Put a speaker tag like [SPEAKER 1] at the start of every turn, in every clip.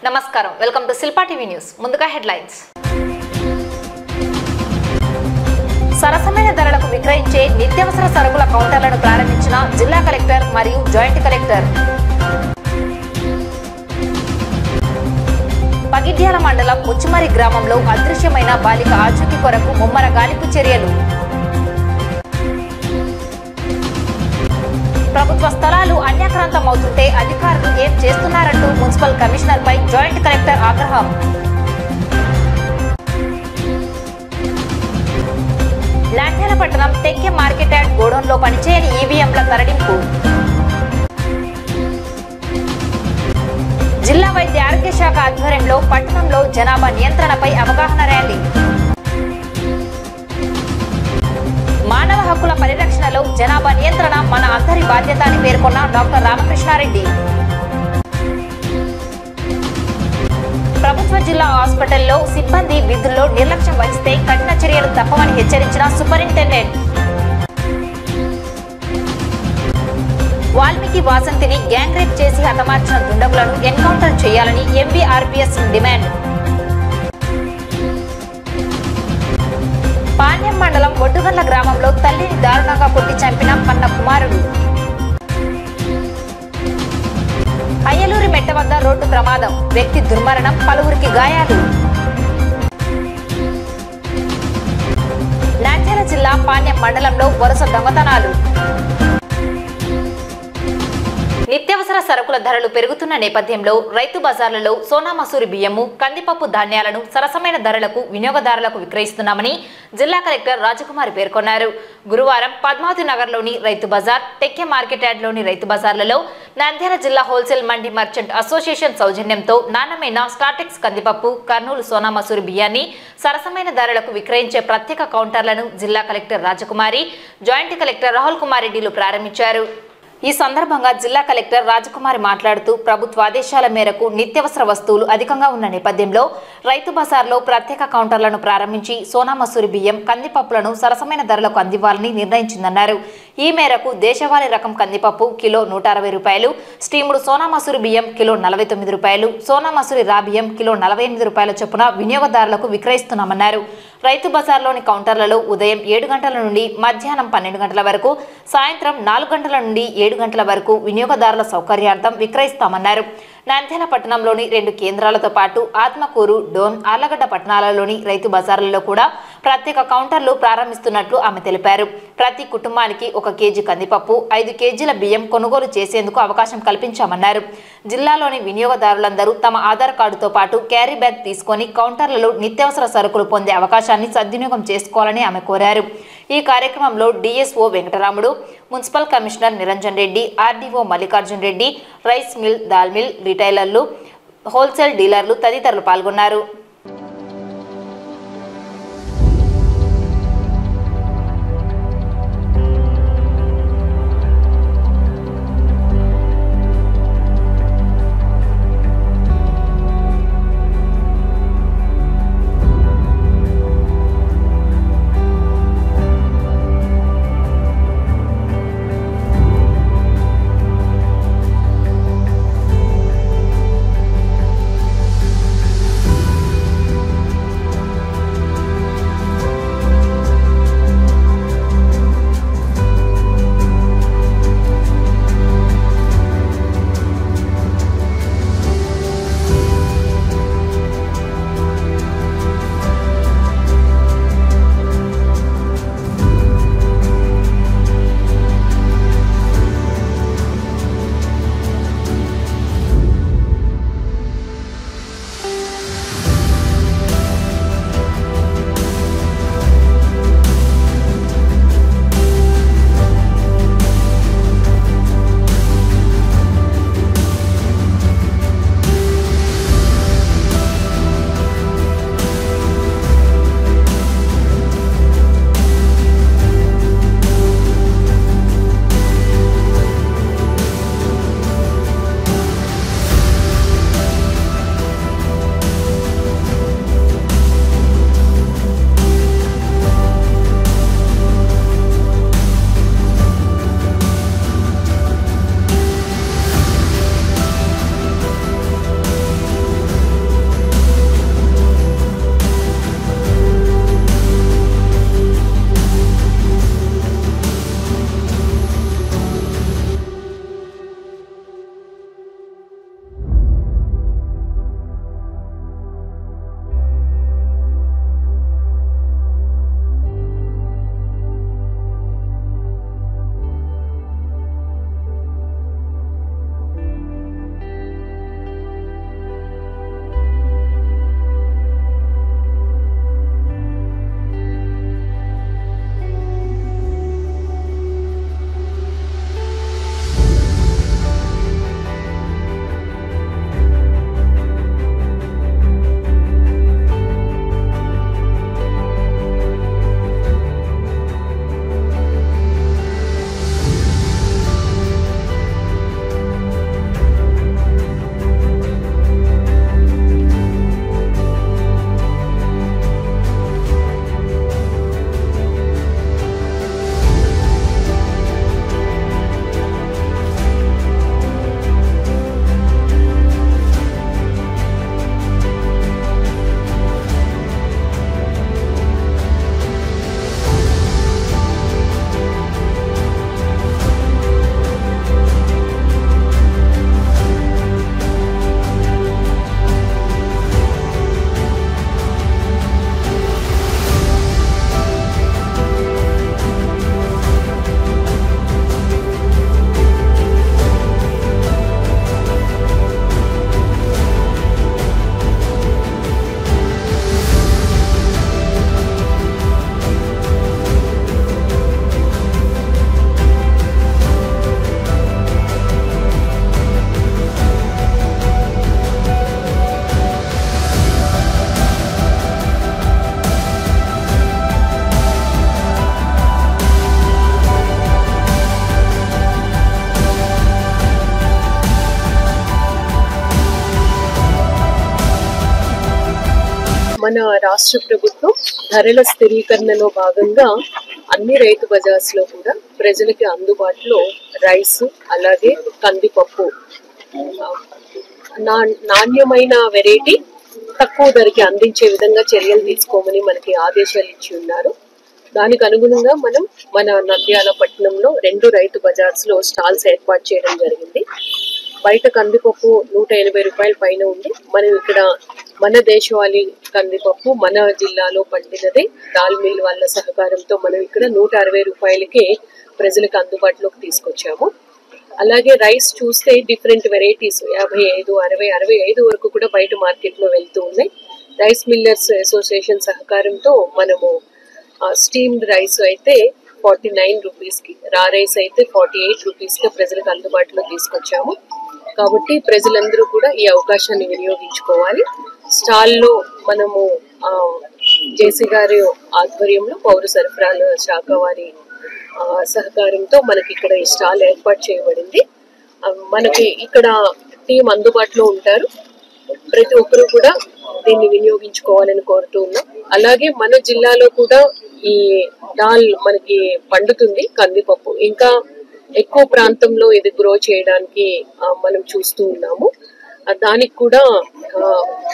[SPEAKER 1] నమస్కారం welcome to Shilpa TV news ముందుగా headlines సరసమైన ధరలకు విక్రయించే నిత్యావసర సరుకుల కౌంటర్లను ప్రారంభించిన జిల్లా కలెక్టర్ మరియు జాయింట్ కలెక్టర్ పగిడ్యాల మండలం ముచ్చుమరి గ్రామంలో అదృశ్యమైన బాలిక ఆచూకీ కొరకు ముమ్మర గాలింపు చర్యలు ప్రభుత్వ స్థలాలు అన్యాక్రాంతమవుతుంటే అధికారులు ఏం చేస్తున్నారంటూ మున్సిపల్ కమిషనర్ పై జాయింట్ కలెక్టర్ ఆగ్రహం లాంఛనపట్నం టెక్కే మార్కెట్ యార్డ్ గోడౌన్లో పనిచేయని ఈవీఎంల తరలింపు జిల్లా వైద్య ఆరోగ్య శాఖ ఆధ్వర్యంలో పట్టణంలో జనాభా నియంత్రణపై అవగాహన ర్యాలీ మానవ హక్కుల పరిరక్షణలో జనాభా నియంత్రణ మన అందరి బాధ్యత అని పేర్కొన్న డాక్టర్ రామకృష్ణారెడ్డి ప్రభుత్వ జిల్లా హాస్పిటల్లో సిబ్బంది విధుల్లో నిర్లక్ష్యం వహిస్తే కఠిన చర్యలు తప్పవని హెచ్చరించిన సూపరింటెండెంట్ వాల్మీకి వాసంతిని గ్యాంగ్ రేప్ చేసి హతమార్చిన దుండగులను ఎన్కౌంటర్ చేయాలని ఎంబీఆర్పీఎస్ డిమాండ్ పాణ్యం మండలం ఒడ్డుగండ్ల గ్రామంలో తల్లిని దారుణంగా కొట్టి చంపిన కన్న కుమారుడు అయ్యలూరి మెట్ట వద్ద రోడ్డు ప్రమాదం వ్యక్తి దుర్మరణం పలువురికి గాయాలు నంద్యాల జిల్లా పాణ్యం మండలంలో వరుస దొంగతనాలు నిత్యావసర సరుకుల ధరలు పెరుగుతున్న నేపథ్యంలో రైతు బజార్లలో సోనా మసూరి బియ్యము కందిపప్పు ధాన్యాలను సరసమైన ధరలకు వినియోగదారులకు విక్రయిస్తున్నామని జిల్లా కలెక్టర్ రాజకుమారి పేర్కొన్నారు. గురువారం పద్మావతి నగర్లోని రైతు బజార్ టెక్కే మార్కెట్ యార్డ్లోని రైతు బజార్లలో నంద్యాల జిల్లా హోల్సేల్ మండి మర్చెంట్ అసోసియేషన్ సౌజన్యంతో నాణ్యమైన స్టార్టెక్స్ కందిపప్పు కర్నూలు సోనా మసూరి బియ్యాన్ని సరసమైన ధరలకు విక్రయించే ప్రత్యేక కౌంటర్లను జిల్లా కలెక్టర్ రాజకుమారి జాయింట్ కలెక్టర్ రాహుల్ కుమార్ రెడ్డిలు ప్రారంభించారు. ఈ సందర్భంగా జిల్లా కలెక్టర్ రాజకుమారి మాట్లాడుతూ ప్రభుత్వ ఆదేశాల మేరకు నిత్యావసర వస్తువులు అధికంగా ఉన్న నేపథ్యంలో రైతు బజార్లో ప్రత్యేక కౌంటర్లను ప్రారంభించి సోనా మసూరి బియ్యం కందిపప్పులను సరసమైన ధరలకు అందివ్వాలని నిర్ణయించిందన్నారు. ఈ మేరకు దేశవాళీ రకం కందిపప్పు కిలో 160 రూపాయలు, స్టీముడు సోనా మసూరి బియ్యం కిలో 49 రూపాయలు, సోనా మసూరి రా బియ్యం కిలో 48 రూపాయల చొప్పున వినియోగదారులకు విక్రయిస్తున్నామన్నారు. రైతు బజార్లోని కౌంటర్లలో ఉదయం 7 గంటల నుండి మధ్యాహ్నం 12 గంటల వరకు, సాయంత్రం 4 గంటల నుండి 7 గంటల వరకు వినియోగదారుల సౌకర్యార్థం విక్రయిస్తామన్నారు. నంద్యాల పట్టణంలోని 2 కేంద్రాలతో పాటు ఆత్మకూరు, డోన్, ఆర్లగడ్డ పట్టణాలలోని రైతు బజార్లలో కూడా ప్రత్యేక కౌంటర్లు ప్రారంభిస్తున్నట్లు ఆమె తెలిపారు. ప్రతి కుటుంబానికి 1 కేజీ కందిపప్పు, 5 కేజీల బియ్యం కొనుగోలు చేసేందుకు అవకాశం కల్పించామన్నారు. జిల్లాలోని వినియోగదారులందరూ తమ ఆధార్ కార్డుతో పాటు క్యారీ బ్యాగ్ తీసుకొని కౌంటర్లలో నిత్యావసర సరుకులు పొందే అవకాశాన్ని సద్వినియోగం చేసుకోవాలని ఆమె కోరారు. ఈ కార్యక్రమంలో DSO Venkataramudu, municipal commissioner Niranjan Reddy, RDO Mallikarjun Reddy, rice mill, dal mill, రిటైలర్లు, హోల్సేల్ డీలర్లు తదితరులు పాల్గొన్నారు.
[SPEAKER 2] మన రాష్ట్ర ప్రభుత్వం ధరల స్థిరీకరణలో భాగంగా అన్ని రైతు బజార్స్ లో కూడా ప్రజలకి అందుబాటులో రైస్ అలాగే కందిపప్పు నాణ్యమైన వెరైటీ తక్కువ ధరకి అందించే విధంగా చర్యలు తీసుకోమని మనకి ఆదేశాలు ఇచ్చి ఉన్నారు. దానికి అనుగుణంగా మనం మన నంద్యాల పట్టణంలో 2 రైతు బజార్స్ లో స్టాల్స్ ఏర్పాటు చేయడం జరిగింది. బయట కందిపప్పు 180 రూపాయల పైన ఉంది. మనం ఇక్కడ మన దేశవాళీ కందిపప్పు మన జిల్లాలో పండినదే దాల్ మిల్ వాళ్ళ సహకారంతో మనం ఇక్కడ 160 రూపాయలకే ప్రజలకు అందుబాటులోకి తీసుకొచ్చాము. అలాగే రైస్ చూస్తే డిఫరెంట్ వెరైటీస్ 55, 60, 65 వరకు కూడా బయట మార్కెట్ లో వెళ్తూ ఉన్నాయి. రైస్ మిల్లర్స్ అసోసియేషన్ సహకారంతో మనము స్టీమ్డ్ రైస్ అయితే 49 రూపీస్కి, రా రైస్ అయితే 48 రూపీస్కి ప్రజలకు అందుబాటులో తీసుకొచ్చాము. కాబట్టి ప్రజలందరూ కూడా ఈ అవకాశాన్ని వినియోగించుకోవాలి. స్టాల్లో మనము జేసీ గారి ఆధ్వర్యంలో పౌర సరఫరాల శాఖ వారి సహకారంతో మనకి ఇక్కడ ఈ స్టాల్ ఏర్పాటు చేయబడింది. మనకి ఇక్కడ టీం అందుబాటులో ఉంటారు. ప్రతి ఒక్కరూ కూడా దీన్ని వినియోగించుకోవాలని కోరుతూ ఉన్నాం. అలాగే మన జిల్లాలో కూడా ఈ దాల్ మనకి పండుతుంది కందిపప్పు. ఇంకా ఎక్కువ ప్రాంతంలో ఇది గ్రో చేయడానికి మనం చూస్తూ ఉన్నాము. దానికి కూడా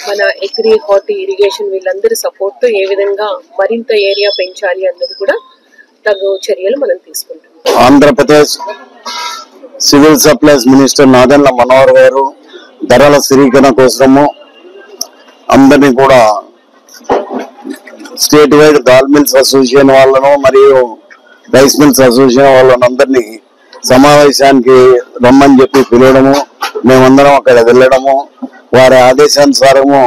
[SPEAKER 2] మన అగ్రి హార్టీ ఇరిగేషన్ వీళ్ళందరి సపోర్ట్ తో ఏ విధంగా మరింత ఏరియా పెంచాలి అన్నది కూడా తగు చర్యలు మనం తీసుకుంటాం.
[SPEAKER 3] Andhra Pradesh civil supplies minister Nadendla Manohar garu ధరల స్థిరీకరణ కోసము అందరినీ కూడా state wide dal mills association వాళ్ళను మరియు రైస్ మిల్స్ అసోసియేషన్ వాళ్ళని అందరినీ సమావేశానికి రమ్మని చెప్పి పిలవడము, మేమందరం అక్కడ వెళ్ళడము, వారి ఆదేశానుసారము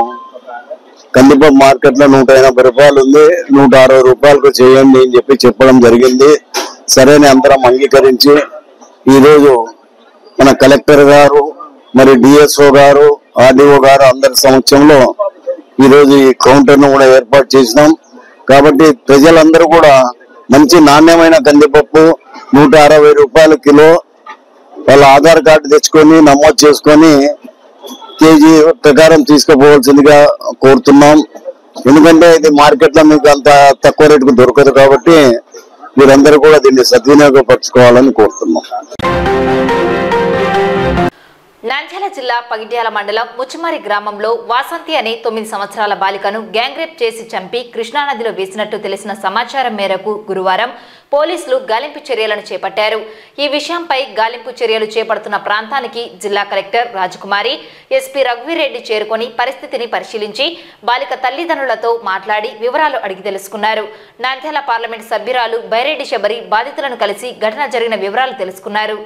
[SPEAKER 3] కందిపప్పు మార్కెట్ లో 180 రూపాయలు ఉంది, 160 రూపాయలకు చేయండి అని చెప్పి చెప్పడం జరిగింది. సరేని అందరం అంగీకరించి ఈరోజు మన కలెక్టర్ గారు మరి డిఎస్ఓ గారు ఆర్డీఓ గారు అందరి సమక్షంలో ఈరోజు ఈ కౌంటర్ ను కూడా ఏర్పాటు చేసినాం. కాబట్టి ప్రజలందరూ కూడా మంచి నాణ్యమైన కందిపప్పు 160 రూపాయల కిలో వాళ్ళ ఆధార్ కార్డు తెచ్చుకొని నమోదు చేసుకొని కేజీ ప్రకారం తీసుకుపోవాల్సిందిగా కోరుతున్నాం. ఎందుకంటే ఇది మార్కెట్ లో మీకు అంత తక్కువ రేటుకు దొరకదు. కాబట్టి మీరందరూ కూడా దీన్ని సద్వినియోగపరచుకోవాలని కోరుతున్నాం.
[SPEAKER 1] నంద్యాల జిల్లా పగిడ్యాల మండలం ముచ్చుమారి గ్రామంలో వాసంతి అనే 9 సంవత్సరాల బాలికను గ్యాంగ్ రేప్ చేసి చంపి కృష్ణానదిలో వేసినట్టు తెలిసిన సమాచారం మేరకు గురువారం పోలీసులు గాలింపు చర్యలను చేపట్టారు. ఈ విషయంపై గాలింపు చర్యలు చేపడుతున్న ప్రాంతానికి జిల్లా కలెక్టర్ రాజకుమారి, ఎస్పీ రఘువీరెడ్డి చేరుకొని పరిస్థితిని పరిశీలించి బాలిక తల్లిదండ్రులతో మాట్లాడి వివరాలు అడిగి తెలుసుకున్నారు. నంద్యాల పార్లమెంట్ సభ్యురాలు బైరెడ్డి శబరి బాధితులను కలిసి ఘటన జరిగిన వివరాలు తెలుసుకున్నారు.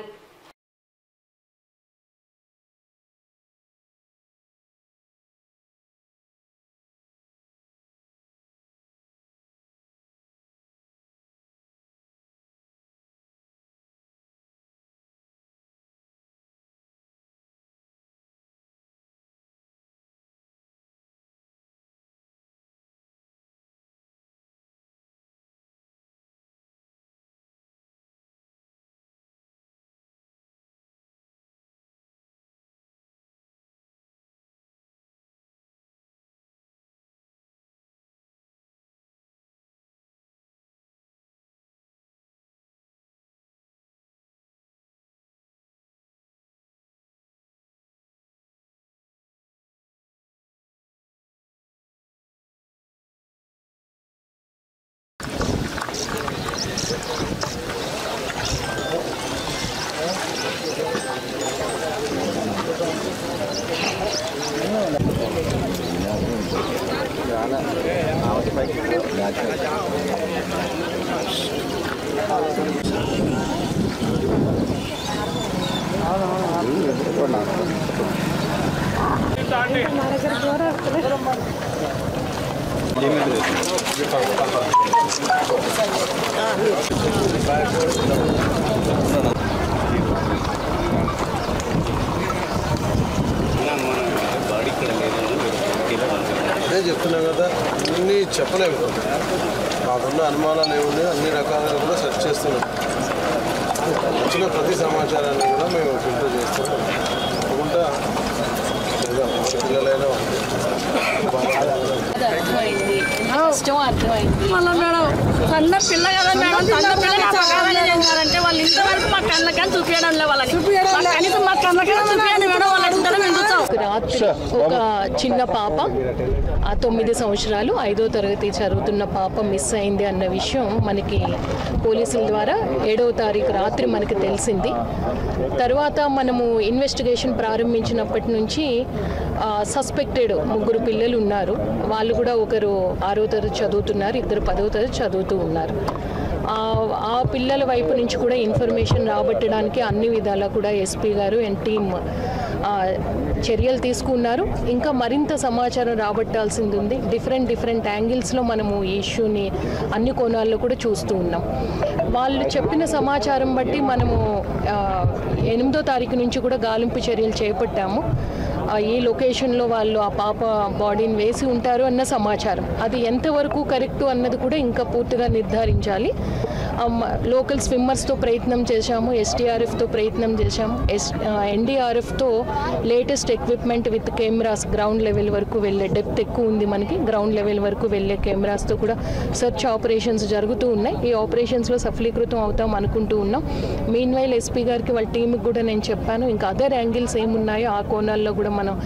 [SPEAKER 4] అదే చెప్తున్నా కదా, అన్నీ చెప్పలేము. మాకున్న అనుమానాలు ఏమున్నాయో అన్ని రకాలుగా కూడా సెర్చ్ చేస్తున్నాం. వచ్చిన ప్రతి సమాచారాన్ని కూడా మేము ఫిల్టర్ చేస్తున్నాం. తప్పకుండా పిల్లలైనా
[SPEAKER 5] అర్థమైంది, కష్టం అర్థమైంది. మళ్ళీ మేడం సన్న పిల్ల కదా మేడం, సన్న పిల్లలు చేశారంటే వాళ్ళు ఇంతవరకు మా కళ్ళకని చూపించడం లేదు, వాళ్ళని కనీసం మా కళ్ళకని చూపించండి మేడం, వాళ్ళని మేము చూస్తాం. రాత్రి ఒక చిన్న పాప 9 సంవత్సరాలు 5వ తరగతి చదువుతున్న పాప మిస్ అయింది అన్న విషయం మనకి పోలీసుల ద్వారా 7వ తారీఖు రాత్రి మనకి తెలిసింది. తర్వాత మనము ఇన్వెస్టిగేషన్ ప్రారంభించినప్పటి నుంచి సస్పెక్టెడ్ 3 పిల్లలు ఉన్నారు. వాళ్ళు కూడా ఒకరు 6వ తరగతి చదువుతున్నారు, 2 10వ తరగతి చదువుతూ ఉన్నారు. ఆ పిల్లల వైపు నుంచి కూడా ఇన్ఫర్మేషన్ రాబట్టడానికి అన్ని విధాలా కూడా ఎస్పీ గారు అండ్ టీమ్ చర్యలు తీసుకున్నారు. ఇంకా మరింత సమాచారం రాబట్టాల్సింది ఉంది. డిఫరెంట్ యాంగిల్స్లో మనము ఈ ఇష్యూని అన్ని కోణాల్లో కూడా చూస్తూ ఉన్నాం. వాళ్ళు చెప్పిన సమాచారం బట్టి మనము 8వ తారీఖు నుంచి కూడా గాలింపు చర్యలు చేపట్టాము. ఈ లొకేషన్లో వాళ్ళు ఆ పాప బాడీని వేసి ఉంటారు అన్న సమాచారం. అది ఎంతవరకు కరెక్టు అన్నది కూడా ఇంకా పూర్తిగా నిర్ధారించాలి. లోకల్ స్విమ్మర్స్తో ప్రయత్నం చేశాము, ఎస్టీఆర్ఎఫ్తో ప్రయత్నం చేశాము, ఎన్డీఆర్ఎఫ్తో latest equipment with cameras ground level వరకు వెళ్ళే, డెప్త్ ఎక్కువ ఉంది మనకి, గ్రౌండ్ లెవెల్ వరకు వెళ్ళే కెమెరాస్తో కూడా సెర్చ్ ఆపరేషన్స్ జరుగుతూ ఉన్నాయి. ఈ ఆపరేషన్స్లో సఫలీకృతం అవుతాం అనుకుంటూ ఉన్నాం. మీన్వైల్ ఎస్పీ గారికి వాళ్ళ టీంకి కూడా నేను చెప్పాను, ఇంకా అదర్ యాంగిల్స్ ఏమున్నాయో ఆ కోణాల్లో కూడా మనం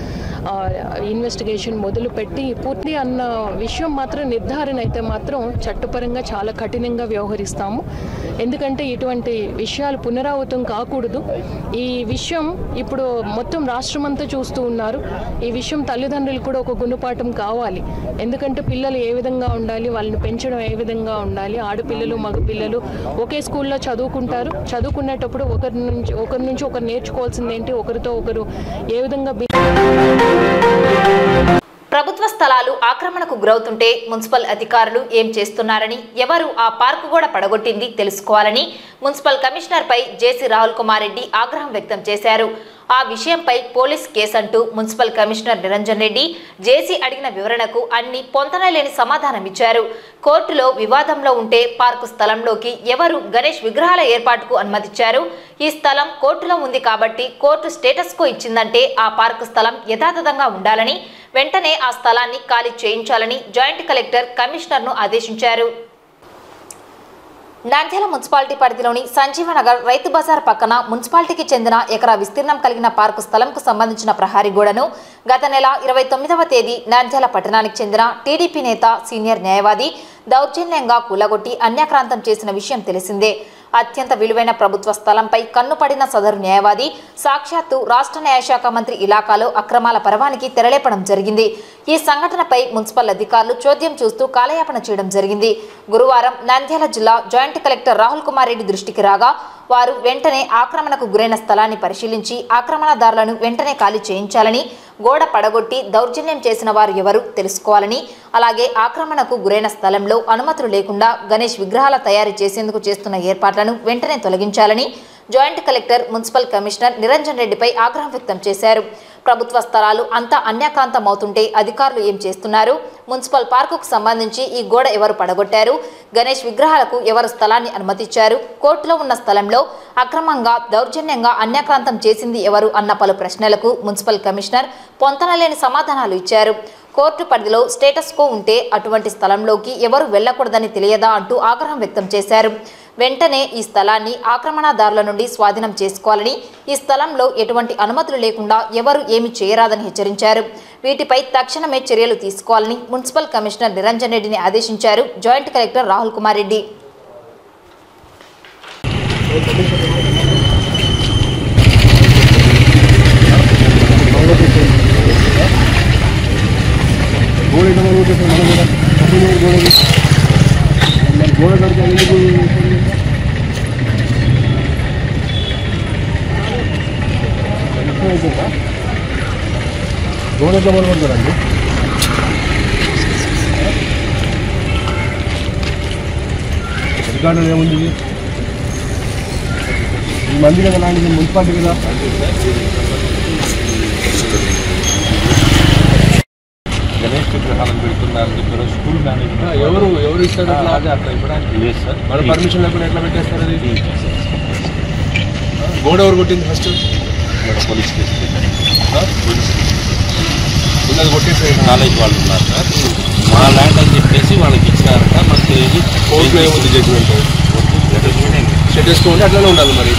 [SPEAKER 5] ఇన్వెస్టిగేషన్ మొదలుపెట్టి పూర్తి అన్న విషయం మాత్రం నిర్ధారణ అయితే మాత్రం చట్టపరంగా చాలా కఠినంగా వ్యవహరిస్తాము. ఎందుకంటే ఇటువంటి విషయాలు పునరావృతం కాకూడదు. ఈ విషయం ఇప్పుడు మొత్తం రాష్ట్రమంతా చూస్తూ ఉన్నారు. ఈ విషయం తల్లిదండ్రులు కూడా ఒక గుణపాఠం కావాలి. ఎందుకంటే పిల్లలు ఏ విధంగా ఉండాలి, వాళ్ళని పెంచడం ఏ విధంగా ఉండాలి. ఆడపిల్లలు మగపిల్లలు ఒకే స్కూల్లో చదువుకుంటారు. చదువుకునేటప్పుడు ఒకరి నుంచి ఒకరు నేర్చుకోవాల్సింది ఏంటి, ఒకరితో ఒకరు ఏ విధంగా
[SPEAKER 1] ప్రభుత్వ స్థలాలు ఆక్రమణకు గురవుతుంటే మున్సిపల్ అధికారులు ఏం చేస్తున్నారని, ఎవరు ఆ పార్కు కూడా పడగొట్టింది తెలుసుకోవాలని మున్సిపల్ కమిషనర్పై జేసీ రాహుల్ కుమార్ రెడ్డి ఆగ్రహం వ్యక్తం చేశారు. ఆ విషయంపై పోలీస్ కేసంటూ municipal commissioner Niranjan Reddy JC అడిగిన వివరణకు అన్ని పొంతనలేని సమాధానమిచ్చారు. కోర్టులో వివాదంలో ఉంటే పార్కు స్థలంలోకి ఎవరు గణేష్ విగ్రహాల ఏర్పాటుకు అనుమతిచ్చారు? ఈ స్థలం కోర్టులో ఉంది కాబట్టి కోర్టు స్టేటస్ కో ఇచ్చిందంటే ఆ పార్కు స్థలం యథాతథంగా ఉండాలని, వెంటనే ఆ స్థలాన్ని ఖాళీ చేయించాలని జాయింట్ కలెక్టర్ కమిషనర్ను ఆదేశించారు. నంద్యాల మున్సిపాలిటీ పరిధిలోని సంజీవనగర్ రైతు బజార్ పక్కన మున్సిపాలిటీకి చెందిన ఎకరా విస్తీర్ణం కలిగిన పార్కు స్థలంకు సంబంధించిన ప్రహారీ గోడను గత నెల 29వ తేదీ నంద్యాల పట్టణానికి చెందిన టీడీపీ నేత సీనియర్ న్యాయవాది దౌర్జన్యంగా కూలగొట్టి అన్యాక్రాంతం చేసిన విషయం తెలిసిందే. అత్యంత విలువైన ప్రభుత్వ స్థలంపై కన్నుపడిన సదరు న్యాయవాది సాక్షాత్తు రాష్ట్ర న్యాయశాఖ మంత్రి ఇలాకాలో అక్రమాల పరవానికి తెరలేపడం జరిగింది. ఈ సంఘటనపై మున్సిపల్ అధికారులు చోద్యం చూస్తూ కాలయాపన చేయడం జరిగింది. గురువారం నంద్యాల జిల్లా జాయింట్ కలెక్టర్ రాహుల్ కుమార్ రెడ్డి దృష్టికి రాగా వారు వెంటనే ఆక్రమణకు గురైన స్థలాన్ని పరిశీలించి ఆక్రమణదారులను వెంటనే ఖాళీ చేయించాలని, గోడ పడగొట్టి దౌర్జన్యం చేసిన వారు ఎవరు తెలుసుకోవాలని, అలాగే ఆక్రమణకు గురైన స్థలంలో అనుమతులు లేకుండా గణేష్ విగ్రహాల తయారీ చేసేందుకు చేస్తున్న ఏర్పాట్లను వెంటనే తొలగించాలని joint collector municipal commissioner Niranjan రెడ్డిపై ఆగ్రహం వ్యక్తం చేశారు. ప్రభుత్వ స్థలాలు అంతా అన్యాక్రాంతం అవుతుంటే అధికారులు ఏం చేస్తున్నారు? మున్సిపల్ పార్కుకు సంబంధించి ఈ గోడ ఎవరు పడగొట్టారు? గణేష్ విగ్రహాలకు ఎవరు స్థలాన్ని అనుమతిచ్చారు? కోర్టులో ఉన్న స్థలంలో అక్రమంగా దౌర్జన్యంగా అన్యాక్రాంతం చేసింది ఎవరు అన్న పలు ప్రశ్నలకు మున్సిపల్ కమిషనర్ పొంతనలేని సమాధానాలు ఇచ్చారు. కోర్టు పరిధిలో స్టేటస్ కో ఉంటే అటువంటి స్థలంలోకి ఎవరు వెళ్లకూడదని తెలియదా అంటూ ఆగ్రహం వ్యక్తం చేశారు. వెంటనే ఈ స్థలాన్ని ఆక్రమణదారుల నుండి స్వాధీనం చేసుకోవాలని, ఈ స్థలంలో ఎటువంటి అనుమతులు లేకుండా ఎవరు ఏమి చేయరాదని హెచ్చరించారు. వీటిపై తక్షణమే చర్యలు తీసుకోవాలని మున్సిపల్ కమిషనర్ నిరంజన్ రెడ్డిని ఆదేశించారు జాయింట్ కలెక్టర్ రాహుల్ కుమార్ రెడ్డి.
[SPEAKER 6] గోడ డబల్ పడతారండి. అధికారులు ఏముంది ఈ మంది కదా, లాంటి మున్సిపాలిటీ కదా.
[SPEAKER 7] గణేష్ విగ్రహాలను పెడుతున్నారని చెప్పారు. స్కూల్ మేనేజ్మెంట్
[SPEAKER 6] ఎవరు ఇస్తారు అదే అట్లా ఇవ్వడానికి లేదు సార్. మన పర్మిషన్ లేకుండా ఎట్లా పెట్టేస్తారు? అది గోడ ఎవరు కొట్టింది ఫస్ట్?
[SPEAKER 7] పోలీస్ కేసు
[SPEAKER 6] పోలీస్ కొట్టేసారు.
[SPEAKER 7] కాలేజ్ వాళ్ళు ఉన్నారు సార్. మా ల్యాండ్ అని చెప్పేసి వాళ్ళకి ఇచ్చినారంట. మాకు తెలియదు.
[SPEAKER 6] కోర్టులో ఏముంది జడ్జిమెంట్? షెడ్ వేసుకోండి, అట్లనే ఉండాలి మరి.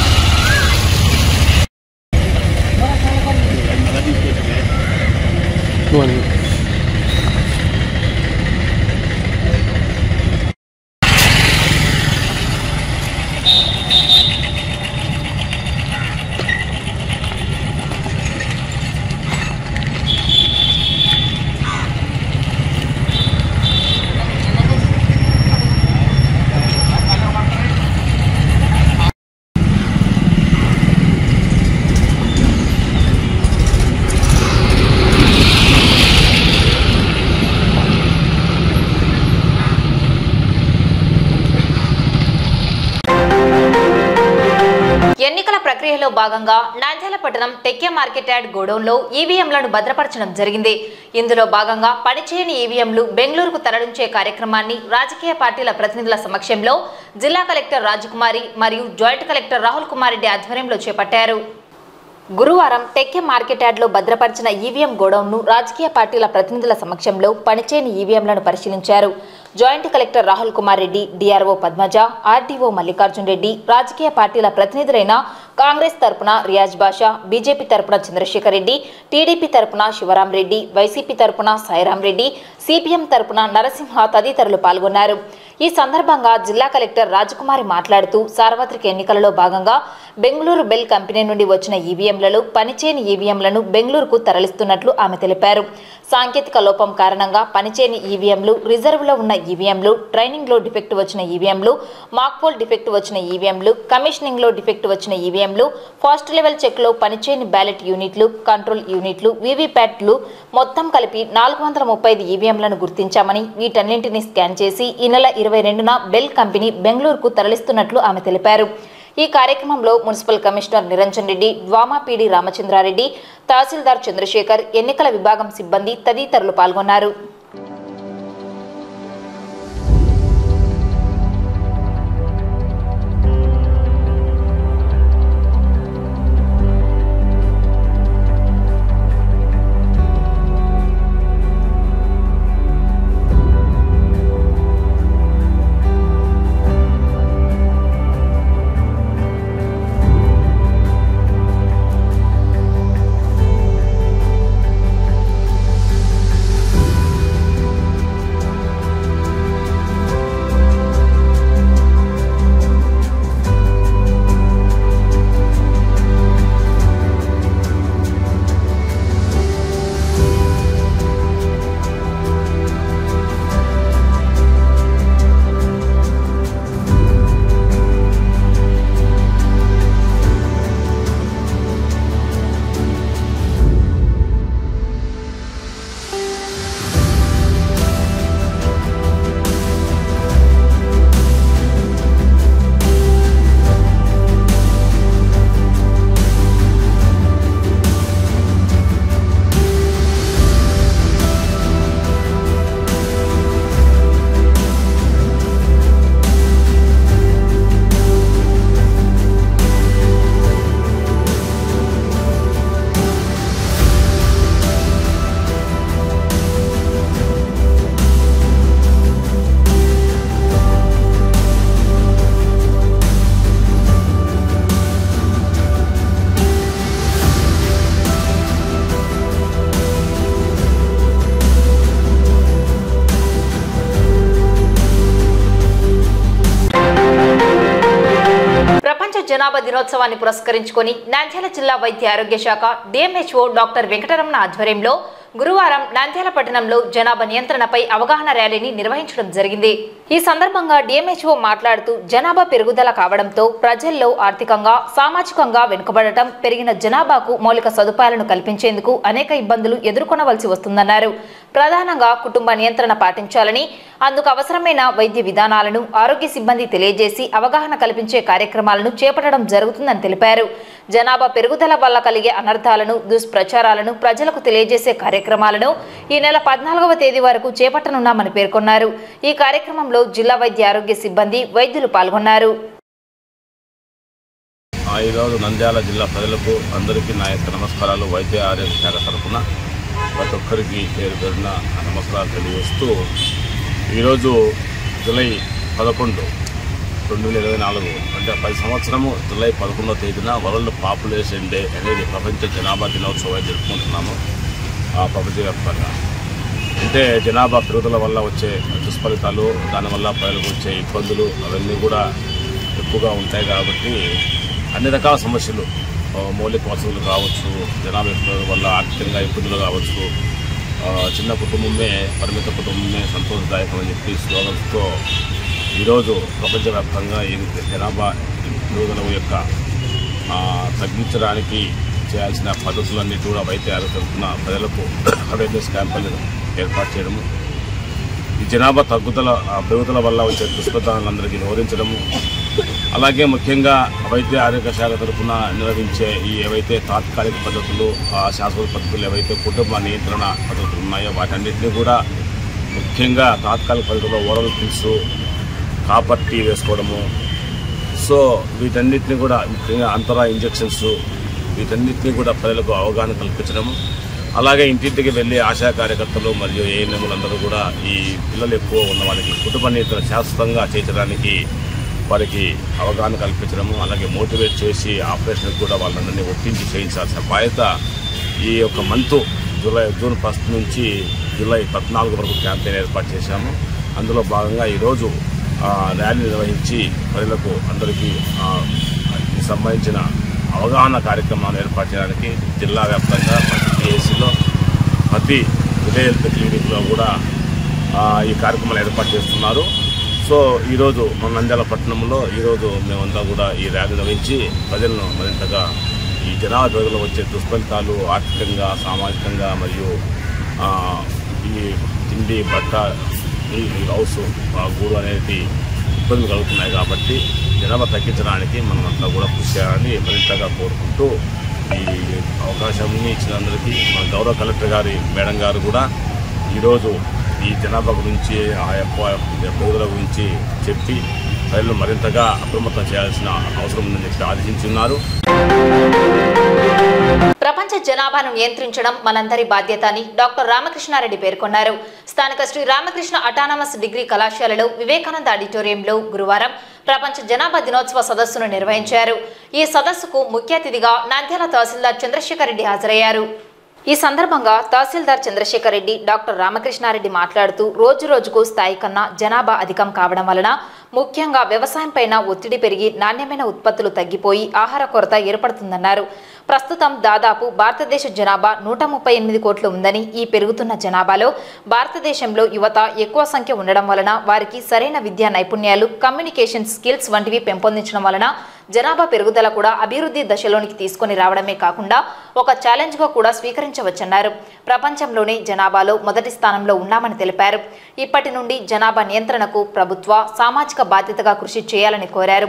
[SPEAKER 1] ఎన్నికల ప్రక్రియలో భాగంగా నంద్యాల పట్టణం టెక్కే మార్కెట్ యార్డ్ గోడౌన్లో ఈవీఎంలను భద్రపరచడం జరిగింది. ఇందులో భాగంగా పనిచేయని ఈవీఎంలు బెంగళూరుకు తరలించే కార్యక్రమాన్ని రాజకీయ పార్టీల ప్రతినిధుల సమక్షంలో జిల్లా కలెక్టర్ రాజకుమారి మరియు జాయింట్ కలెక్టర్ రాహుల్ కుమార్ రెడ్డి ఆధ్వర్యంలో చేపట్టారు. గురువారం టెక్కే మార్కెట్ యార్డ్లో భద్రపరిచిన ఈవీఎం గోడౌన్ను రాజకీయ పార్టీల ప్రతినిధుల సమక్షంలో పనిచేయని ఈవీఎంలను పరిశీలించారు. Joint collector Rahul Kumar Reddy, DRO Padmaja, RDO Mallikarjun Reddy, రాజకీయ పార్టీల ప్రతినిధులైన కాంగ్రెస్ తరపున రియాజ్ బాషా, బీజేపీ తరపున చంద్రశేఖర్ రెడ్డి, టీడీపీ తరపున శివరాం రెడ్డి, వైసీపీ తరపున సాయిరాం రెడ్డి, సిపిఎం తరపున నరసింహ తదితరులు పాల్గొన్నారు. ఈ సందర్భంగా జిల్లా కలెక్టర్ రాజకుమారి మాట్లాడుతూ సార్వత్రిక ఎన్నికలలో భాగంగా బెంగళూరు బెల్ కంపెనీ నుండి వచ్చిన ఈవీఎంలలో పనిచేయని ఈవీఎంలను బెంగళూరుకు తరలిస్తున్నట్లు ఆమె తెలిపారు. సాంకేతిక లోపం కారణంగా పనిచేయని ఈవీఎంలు, రిజర్వ్లో ఉన్న ఈవీఎంలు, ట్రైనింగ్లో డిఫెక్ట్ వచ్చిన ఈవీఎంలు, మాక్పోల్ డిఫెక్ట్ వచ్చిన ఈవీఎంలు, కమిషనింగ్లో డిఫెక్ట్ వచ్చిన ఈవీఎంలు, ఫస్ట్ లెవెల్ చెక్లో పనిచేయని బ్యాలెట్ యూనిట్లు, కంట్రోల్ యూనిట్లు, వీవీప్యాట్లు మొత్తం కలిపి 435 ఈవీఎంలను గుర్తించామని, వీటన్నింటినీ స్కాన్ చేసి ఈ నెల 22న బెల్ కంపెనీ బెంగళూరుకు తరలిస్తున్నట్లు ఆమె తెలిపారు. ఈ కార్యక్రమంలో municipal commissioner Niranjan Reddy, DWAMA PD Ramachandrareddy, tahsildar Chandrashekar, ఎన్నికల విభాగం సిబ్బంది తదితరులు పాల్గొన్నారు. జనాభా దినోత్సవాన్ని పురస్కరించుకొని నంద్యాల జిల్లా వైద్య ఆరోగ్య శాఖ డిఎంహెచ్ఓ డాక్టర్ వెంకటరమణ ఆధ్వర్యంలో గురువారం నంద్యాల పట్టణంలో జనాభా నియంత్రణపై అవగాహన ర్యాలీని నిర్వహించడం జరిగింది. ఈ సందర్భంగా డిఎంహెచ్ఓ మాట్లాడుతూ జనాభా పెరుగుదల కావడంతో ప్రజల్లో ఆర్థికంగా, సామాజికంగా వెనుకబడటం, పెరిగిన జనాభాకు మౌలిక సదుపాయాలను కల్పించేందుకు అనేక ఇబ్బందులు ఎదుర్కొనవలసి వస్తుందన్నారు. ప్రధానంగా కుటుంబ నియంత్రణ పాటించాలని, అందుకు అవసరమైన వైద్య విధానాలను ఆరోగ్య సిబ్బంది తెలియజేసి అవగాహన కల్పించే కార్యక్రమాలను చేపట్టడం జరుగుతుందని తెలిపారు. జనాభా పెరుగుదల వల్ల కలిగే అనర్థాలను, దుష్ప్రచారాలను ప్రజలకు తెలియజేసే కార్యక్రమాలను ఈ నెల 14వ తేదీ వరకు చేపట్టనున్నామని పేర్కొన్నారు. ఈ కార్యక్రమంలో జిల్లా వైద్య ఆరోగ్య సిబ్బంది, వైద్యులు పాల్గొన్నారు.
[SPEAKER 8] ఈరోజు నంద్యాల జిల్లా ప్రజలకు అందరికీ నా యొక్క నమస్కారాలు. వైద్య ఆరోగ్య శాఖ తరఫున ప్రతి ఒక్కరికి పేరు పేరున నమస్కారాలు తెలియజేస్తూ ఈరోజు జూలై 11, 2024 అంటే 10 సంవత్సరము జూలై 11వ తేదీన వరల్డ్ పాపులేషన్ డే అనేది ప్రపంచ జనాభా దినోత్సవాన్ని జరుపుకుంటున్నాము. ప్రపంచవ్యాప్తంగా అంటే జనాభా పెరుగుదల వల్ల వచ్చే దుష్ఫలితాలు, దానివల్ల ప్రజలకు వచ్చే ఇబ్బందులు అవన్నీ కూడా ఎక్కువగా ఉంటాయి. కాబట్టి అన్ని రకాల సమస్యలు, మౌలిక వసతులు కావచ్చు, జనాభా పెరుగుదల వల్ల ఆర్థికంగా ఇబ్బందులు కావచ్చు, చిన్న కుటుంబమే పరిమిత కుటుంబమే సంతోషదాయకం అని చెప్పి స్లోగన్స్తో ఈరోజు ప్రపంచవ్యాప్తంగా ఈ జనాభా పెరుగుదల యొక్క తగ్గించడానికి చేయాల్సిన పద్ధతులన్నీ కూడా వైద్య ఆరోగ్య ప్రజలకు అవేర్నెస్ క్యాంపులు ఏర్పాటు చేయడము, ఈ జనాభా పెరుగుదల వల్ల వచ్చే దుష్ఫలితాలందరికీ నివారించడము, అలాగే ముఖ్యంగా వైద్య ఆరోగ్య శాఖ తరఫున నిర్వహించే ఈ ఏవైతే తాత్కాలిక పద్ధతులు, శాశ్వత పద్ధతులు ఏవైతే కుటుంబ నియంత్రణ పద్ధతులు ఉన్నాయో వాటన్నిటినీ కూడా ముఖ్యంగా తాత్కాలిక పద్ధతుల్లో ఓరల్ పిల్స్, కాపర్ టీ వేసుకోవడము, సో వీటన్నిటిని కూడా ముఖ్యంగా అంతరా ఇంజెక్షన్స్, వీటన్నిటినీ కూడా ప్రజలకు అవగాహన కల్పించడము, అలాగే ఇంటింటికి వెళ్ళి ఆశా కార్యకర్తలు మరియు ఏఎన్ఎంలందరూ కూడా ఈ పిల్లలు ఎక్కువ ఉన్న వాళ్ళకి కుటుంబ నియంత్రణ శాశ్వతంగా చేర్చడానికి వారికి అవగాహన కల్పించడము, అలాగే మోటివేట్ చేసి ఆపరేషన్కి కూడా వాళ్ళందరినీ ఒప్పించి చేయించాల్సిన బాధ్యత ఈ యొక్క మంత్ జూన్ 1 నుంచి జూలై 14 వరకు క్యాంపెయిన్ ఏర్పాటు చేశాము. అందులో భాగంగా ఈరోజు ర్యాలీ నిర్వహించి ప్రజలకు అందరికీ సంబంధించిన అవగాహన కార్యక్రమాలు ఏర్పాటు చేయడానికి జిల్లా వ్యాప్తంగా ప్రతి పిఎస్సిలో, ప్రతి విలేజ్ హెల్త్ క్లినిక్లో కూడా ఈ కార్యక్రమాలు ఏర్పాటు చేస్తున్నారు. సో ఈరోజు మన నంద్యాల పట్టణంలో ఈరోజు మేమంతా కూడా ఈ ర్యాలీ నిర్వహించి ప్రజలను మరింతగా ఈ జనాభా పెరుగుదల వచ్చే దుష్ఫలితాలు ఆర్థికంగా, సామాజికంగా మరియు ఈ తిండి, బట్ట, ఈ హౌస్, గూడు అనేది ఇబ్బందులు కలుగుతున్నాయి. కాబట్టి జనాభా తగ్గించడానికి మనమంతా కూడా కృషి చేయాలని మరింతగా కోరుకుంటూ ఈ అవకాశాన్ని ఇచ్చినందరికీ మన గౌరవ కలెక్టర్ గారి మేడం గారు కూడా ఈరోజు ఈ జనాభా గురించి, ఆ యొక్క పెరుగుదల గురించి చెప్పి ప్రజలు మరింతగా అప్రమత్తం చేయాల్సిన అవసరం ఉందని చెప్పి ఆదేశించున్నారు.
[SPEAKER 1] ప్రపంచ జనాభాను నియంత్రించడం మనందరి బాధ్యత అని డాక్టర్ రామకృష్ణారెడ్డి పేర్కొన్నారు. స్థానిక శ్రీ రామకృష్ణ అటానమస్ డిగ్రీ కళాశాలలో వివేకానంద ఆడిటోరియంలో గురువారం ప్రపంచ జనాభా దినోత్సవ సదస్సును నిర్వహించారు. ఈ సదస్సుకు ముఖ్య అతిథిగా నంద్యాల తహసీల్దార్ చంద్రశేఖర్ రెడ్డి హాజరయ్యారు. ఈ సందర్భంగా తహసీల్దార్ చంద్రశేఖర్ రెడ్డి డాక్టర్ రామకృష్ణారెడ్డి మాట్లాడుతూ రోజు రోజుకు స్థాయి కన్నా జనాభా అధికం కావడం వలన ముఖ్యంగా వ్యవసాయం పైన ఒత్తిడి పెరిగి నాణ్యమైన ఉత్పత్తులు తగ్గిపోయి ఆహార కొరత ఏర్పడుతుందన్నారు. ప్రస్తుతం దాదాపు భారతదేశ జనాభా 138 కోట్లు ఉందని, ఈ పెరుగుతున్న జనాభాలో భారతదేశంలో యువత ఎక్కువ సంఖ్య ఉండడం వలన వారికి సరైన విద్యా నైపుణ్యాలు, కమ్యూనికేషన్ స్కిల్స్ వంటివి పెంపొందించడం వలన జనాభా పెరుగుదల కూడా అభివృద్ధి దశలోనికి తీసుకొని రావడమే కాకుండా ఒక ఛాలెంజ్గా కూడా స్వీకరించవచ్చన్నారు. ప్రపంచంలోనే జనాభాలో మొదటి స్థానంలో ఉన్నామని తెలిపారు. ఇప్పటి నుండి జనాభా నియంత్రణకు ప్రభుత్వ, సామాజిక బాధ్యతగా కృషి చేయాలని కోరారు.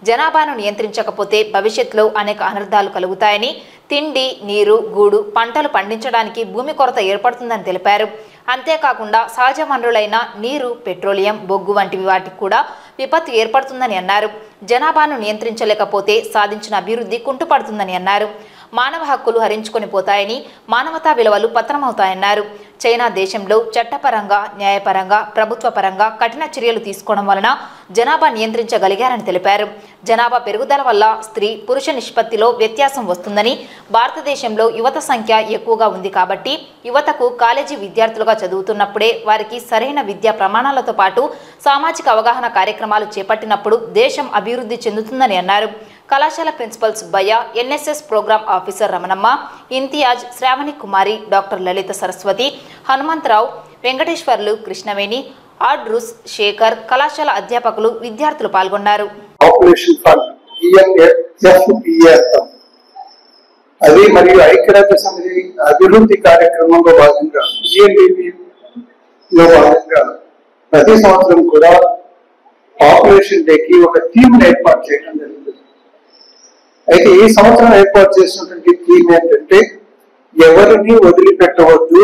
[SPEAKER 1] జనాభాను నియంత్రించకపోతే భవిష్యత్తులో అనేక అనర్థాలు కలుగుతాయని, తిండి, నీరు, గూడు, పంటలు పండించడానికి భూమి కొరత ఏర్పడుతుందని తెలిపారు. అంతేకాకుండా సహజ వనరులైన నీరు, పెట్రోలియం, బొగ్గు వంటివి వాటికి కూడా విపత్తు ఏర్పడుతుందని అన్నారు. జనాభాను నియంత్రించలేకపోతే సాధించిన అభివృద్ధి కుంటుపడుతుందని అన్నారు. మానవ హక్కులు హరించుకొని పోతాయని, మానవతా విలువలు పతనమవుతాయన్నారు. చైనా దేశంలో చట్టపరంగా, న్యాయపరంగా, ప్రభుత్వ పరంగా కఠిన చర్యలు తీసుకోవడం వలన జనాభా నియంత్రించగలిగారని తెలిపారు. జనాభా పెరుగుదల వల్ల స్త్రీ పురుష నిష్పత్తిలో వ్యత్యాసం వస్తుందని, భారతదేశంలో యువత సంఖ్య ఎక్కువగా ఉంది కాబట్టి యువతకు కాలేజీ విద్యార్థులుగా చదువుతున్నప్పుడే వారికి సరైన విద్యా ప్రమాణాలతో పాటు సామాజిక అవగాహన కార్యక్రమాలు చేపట్టినప్పుడు దేశం అభివృద్ధి చెందుతుందని అన్నారు. కళాశాల principals Bayya, NSS programme officer Ramanamma, Imtiaz, Sravani Kumari, doctor Lalitha Saraswathi, Hanumantharao, Venkateswarlu, Krishnaveni, Andrews, Shekar, కళాశాల అధ్యాపకులు, విద్యార్థులు పాల్గొన్నారు.
[SPEAKER 9] అది మరియు ఐక్యరాజ్య సమితి అభివృద్ధి కార్యక్రమంలో భాగంగా ప్రతి సంవత్సరం కూడా పాపులేషన్ డేకి ఒక థీమ్ ఏర్పాటు చేయడం జరుగుతుంది. అయితే ఈ సంవత్సరం ఏర్పాటు చేసినటువంటి థీమ్ ఏంటంటే ఎవరిని వదిలిపెట్టవద్దు,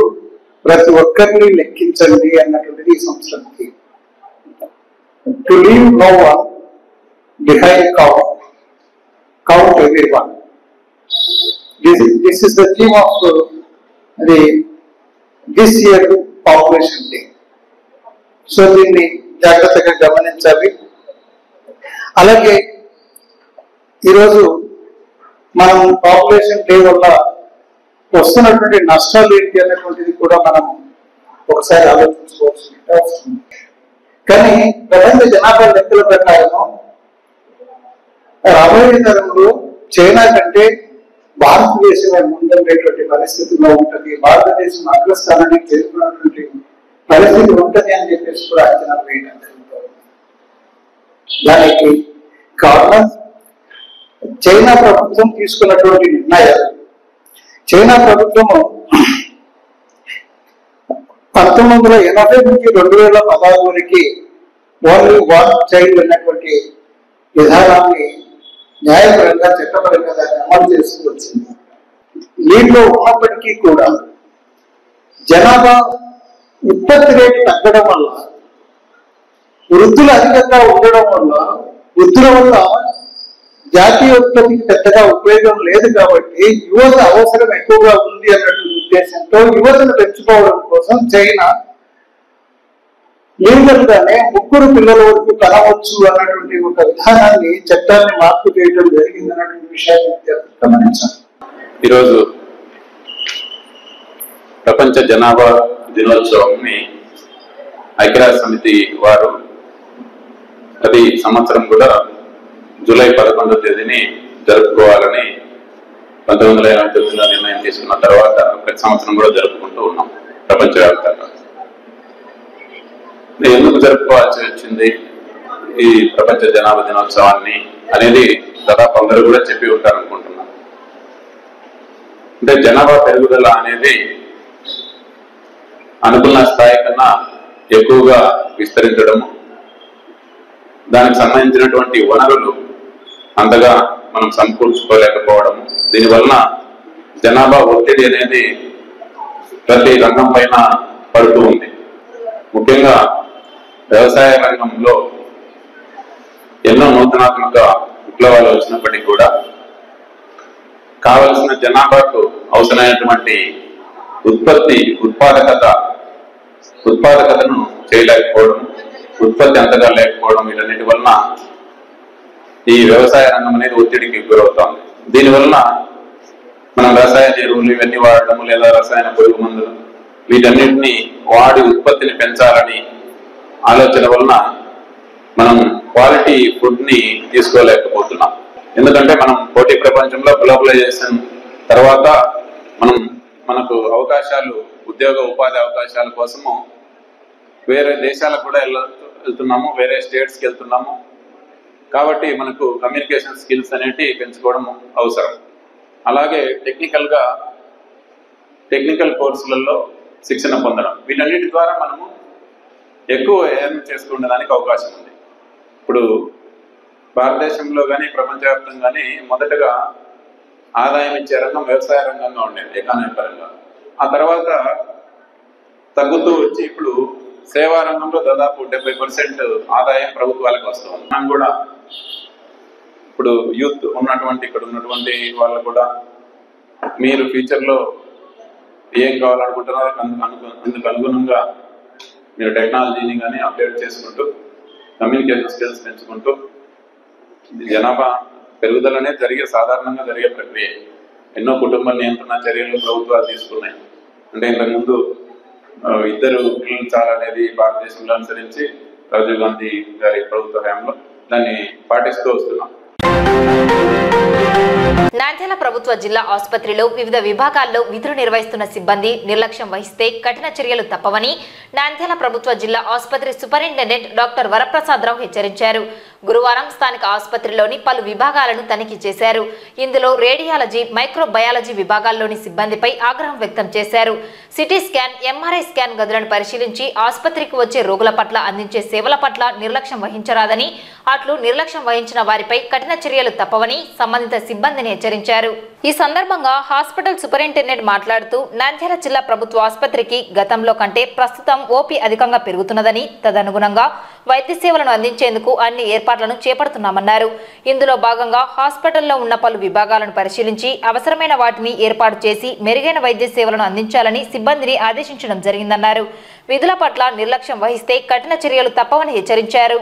[SPEAKER 9] ప్రతి ఒక్కరిని లెక్కించండి అన్నటువంటిది ఈ సంవత్సరం theme. To leave no one behind, count everyone. This is the theme of the this year population day. So దీన్ని జాగ్రత్తగా గమనించాలి. అలాగే ఈరోజు మనం పాపులేషన్ డే వల్ల వస్తున్నటువంటి నష్టాలు ఏంటి అన్నటువంటిది కూడా మనం ఒకసారి ఆలోచించుకోవాల్సిన అవసరం. కానీ ప్రపంచ జనాభా లెక్కల ప్రకారం రాబోయే తరంలో చైనా కంటే భారతదేశమే ముందుండేటువంటి పరిస్థితుల్లో ఉంటుంది, భారతదేశం అగ్రస్థానానికి చేరుకున్నటువంటి పరిస్థితి ఉంటుంది అని చెప్పేసి కూడా అంచనా వేయడం జరుగుతుంది. దానికి కారణం చైనా ప్రభుత్వం తీసుకున్నటువంటి నిర్ణయాలు. చైనా ప్రభుత్వము 1980 నుంచి 2016 వరకు ఓన్లీ వన్ చైల్డ్ అన్నటువంటి విధానాన్ని న్యాయపరంగా చట్టపరంగా దాన్ని అమలు చేస్తూ వచ్చింది. దీంట్లో ఉన్నప్పటికీ కూడా జనాభా ఉత్పత్తి రేటు తగ్గడం వల్ల, వృద్ధులు అధికంగా ఉండడం వల్ల, వృద్ధుల వల్ల జాతీయ ఉత్పత్తికి పెద్దగా ఉపయోగం లేదు కాబట్టి యువత అవసరం ఎక్కువగా ఉంది అన్నటువంటి ఉద్దేశంతో యువతను పెంచుకోవడం కోసం చైనా లీగల్ గానే 3 పిల్లల వరకు కనవచ్చు అన్నటువంటి ఒక విధానాన్ని, చట్టాన్ని మార్పు చేయడం జరిగింది అన్నటువంటి విషయాన్ని గమనించాలి.
[SPEAKER 10] ఈరోజు ప్రపంచ జనాభా దినోత్సవాన్ని ఐక్యరాజ్య సమితి వారు ప్రతి సంవత్సరం కూడా జూలై 11వ తేదీని జరుపుకోవాలని 1989లో నిర్ణయం తీసుకున్న తర్వాత ప్రతి సంవత్సరం కూడా జరుపుకుంటూ ఉన్నాం ప్రపంచవ్యాప్తంగా. ఎందుకు జరుపుకోవాల్సి వచ్చింది ఈ ప్రపంచ జనాభా దినోత్సవాన్ని అనేది దాదాపు అందరూ కూడా చెప్పి ఉంటారనుకుంటున్నాను. అంటే జనాభా పెరుగుదల అనేది అనుకున్న స్థాయి కన్నా ఎక్కువగా విస్తరించడము, దానికి సంబంధించినటువంటి వనరులు అంతగా మనం సమకూర్చుకోలేకపోవడము, దీనివలన జనాభా ఒత్తిడి అనేది ప్రతి రంగం పైన పడుతూ ఉంది. ముఖ్యంగా వ్యవసాయ రంగంలో ఎన్నో నూతనాత్మక విప్లవాలు వచ్చినప్పటికీ కూడా కావలసిన జనాభాకు అవసరమైనటువంటి ఉత్పాదకతను చేయలేకపోవడం, ఉత్పత్తి అంతగా లేకపోవడం, వీటన్నిటి వలన ఈ వ్యవసాయ రంగం అనేది ఒత్తిడికి గురవుతోంది. దీనివలన మనం రసాయన ఎరువులు ఇవన్నీ వాడడం, లేదా రసాయన పురుగు మందులు వీటన్నిటిని వాడి ఉత్పత్తిని పెంచాలని ఆలోచన వలన మనం క్వాలిటీ ఫుడ్ ని తీసుకోలేకపోతున్నాం. ఎందుకంటే మనం పోటీ ప్రపంచంలో గ్లోబలైజేషన్ తర్వాత మనకు అవకాశాలు, ఉద్యోగ ఉపాధి అవకాశాల కోసము వేరే దేశాలకు కూడా వెళ్తున్నాము, వేరే స్టేట్స్కి వెళ్తున్నాము. కాబట్టి మనకు కమ్యూనికేషన్ స్కిల్స్ అనేవి పెంచుకోవడం అవసరం. అలాగే టెక్నికల్ కోర్సులలో శిక్షణ పొందడం, వీటన్నిటి ద్వారా మనము ఎక్కువ ఎర్న్ చేసుకునేదానికి అవకాశం ఉంది. ఇప్పుడు భారతదేశంలో కానీ ప్రపంచవ్యాప్తంగా కానీ మొదటగా ఆదాయం ఇచ్చే రంగం వ్యవసాయ రంగంగా ఉండేది ఎకానమీ పరంగా. ఆ తర్వాత తగ్గుతూ వచ్చి ఇప్పుడు సేవా రంగంలో దాదాపు 70% ఆదాయం ప్రభుత్వాలకు వస్తుంది. మనం కూడా ఇప్పుడు యూత్ ఇక్కడ ఉన్నటువంటి వాళ్ళు కూడా మీరు ఫ్యూచర్లో ఏం కావాలనుకుంటున్నారో అందుకు అనుగుణంగా మీరు టెక్నాలజీని కానీ అప్డేట్ చేసుకుంటూ కమ్యూనికేషన్ స్కిల్స్ పెంచుకుంటూ జనాభా పెరుగుదల అనేది సాధారణంగా జరిగే ప్రక్రియ. ఎన్నో కుటుంబ నియంత్రణ చర్యలు ప్రభుత్వాలు తీసుకున్నాయి. అంటే ఇంతకుముందు 2 పిల్లలు చాలనేది భారతదేశంలో అనుసరించి రాజీవ్ గాంధీ గారి ప్రభుత్వ హయాంలో దాన్ని పాటిస్తూ వస్తున్నాం.
[SPEAKER 1] నంద్యాల ప్రభుత్వ జిల్లా ఆసుపత్రిలో వివిధ విభాగాల్లో విధులు నిర్వహిస్తున్న సిబ్బంది నిర్లక్ష్యం వహిస్తే కఠిన చర్యలు తప్పవని నంద్యాల ప్రభుత్వ జిల్లా ఆసుపత్రి సూపరింటెండెంట్ డాక్టర్ వరప్రసాదరావు హెచ్చరించారు. గురువారం స్థానిక ఆసుపత్రిలోని పలు విభాగాలను తనిఖీ చేశారు. ఇందులో రేడియాలజీ, మైక్రోబయాలజీ విభాగాల్లోని సిబ్బందిపై ఆగ్రహం వ్యక్తం చేశారు. సిటీ స్కాన్, ఎంఆర్ఐ స్కాన్ గదులను పరిశీలించి ఆసుపత్రికి వచ్చే రోగుల పట్ల అందించే సేవల పట్ల నిర్లక్ష్యం వహించరాదని, అట్లు నిర్లక్ష్యం వహించిన వారిపై కఠిన చర్యలు తప్పవని సంబంధిత సిబ్బందిని హెచ్చరించారు. ఈ సందర్భంగా హాస్పిటల్ సూపరింటెండెంట్ మాట్లాడుతూ నంద్యాల జిల్లా ప్రభుత్వ ఆసుపత్రికి గతంలో కంటే ప్రస్తుతం ఓపీ అధికంగా పెరుగుతున్నదని, తదనుగుణంగా వైద్య సేవలను అందించేందుకు అన్ని ఏర్పాట్లను చేపడుతున్నామన్నారు. ఇందులో భాగంగా హాస్పిటల్లో ఉన్న పలు విభాగాలను పరిశీలించి అవసరమైన వాటిని ఏర్పాటు చేసి మెరుగైన వైద్య సేవలను అందించాలని సిబ్బందిని ఆదేశించడం జరిగిందన్నారు. విధుల పట్ల నిర్లక్ష్యం వహిస్తే కఠిన చర్యలు తప్పవని హెచ్చరించారు.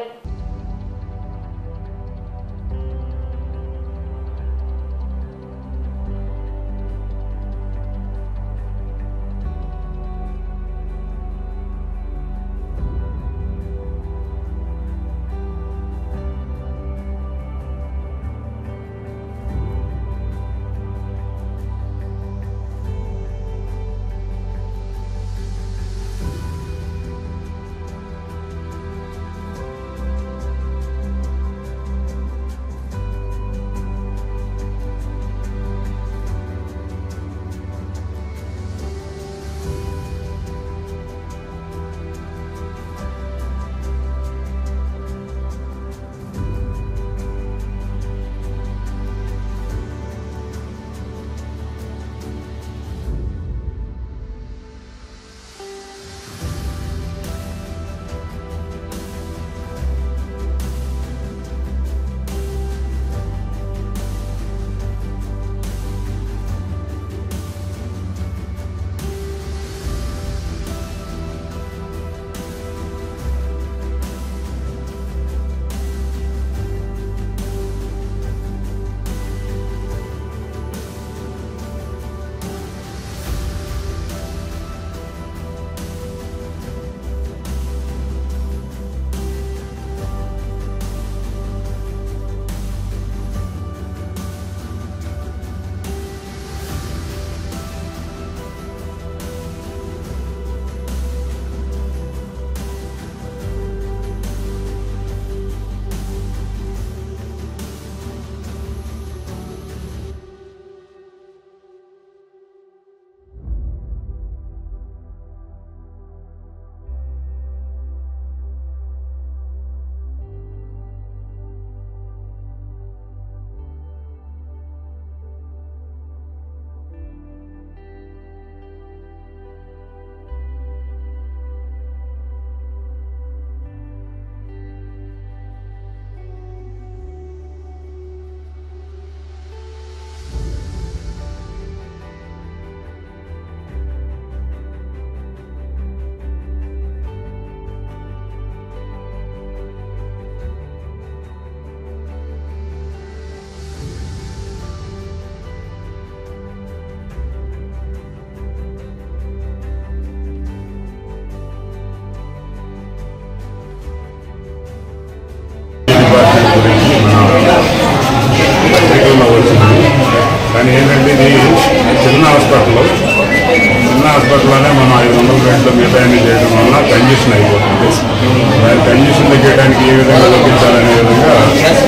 [SPEAKER 11] కానీ ఏంటంటే ఇది చిన్న హాస్పిటల్లోనే మనం 500 బెడ్లు మిగతాన్ని చేయడం వల్ల కంజెషన్ అయిపోతుంది. దాని కంజెషన్ తగ్గడానికి ఏ విధంగా తగ్గించాలనే విధంగా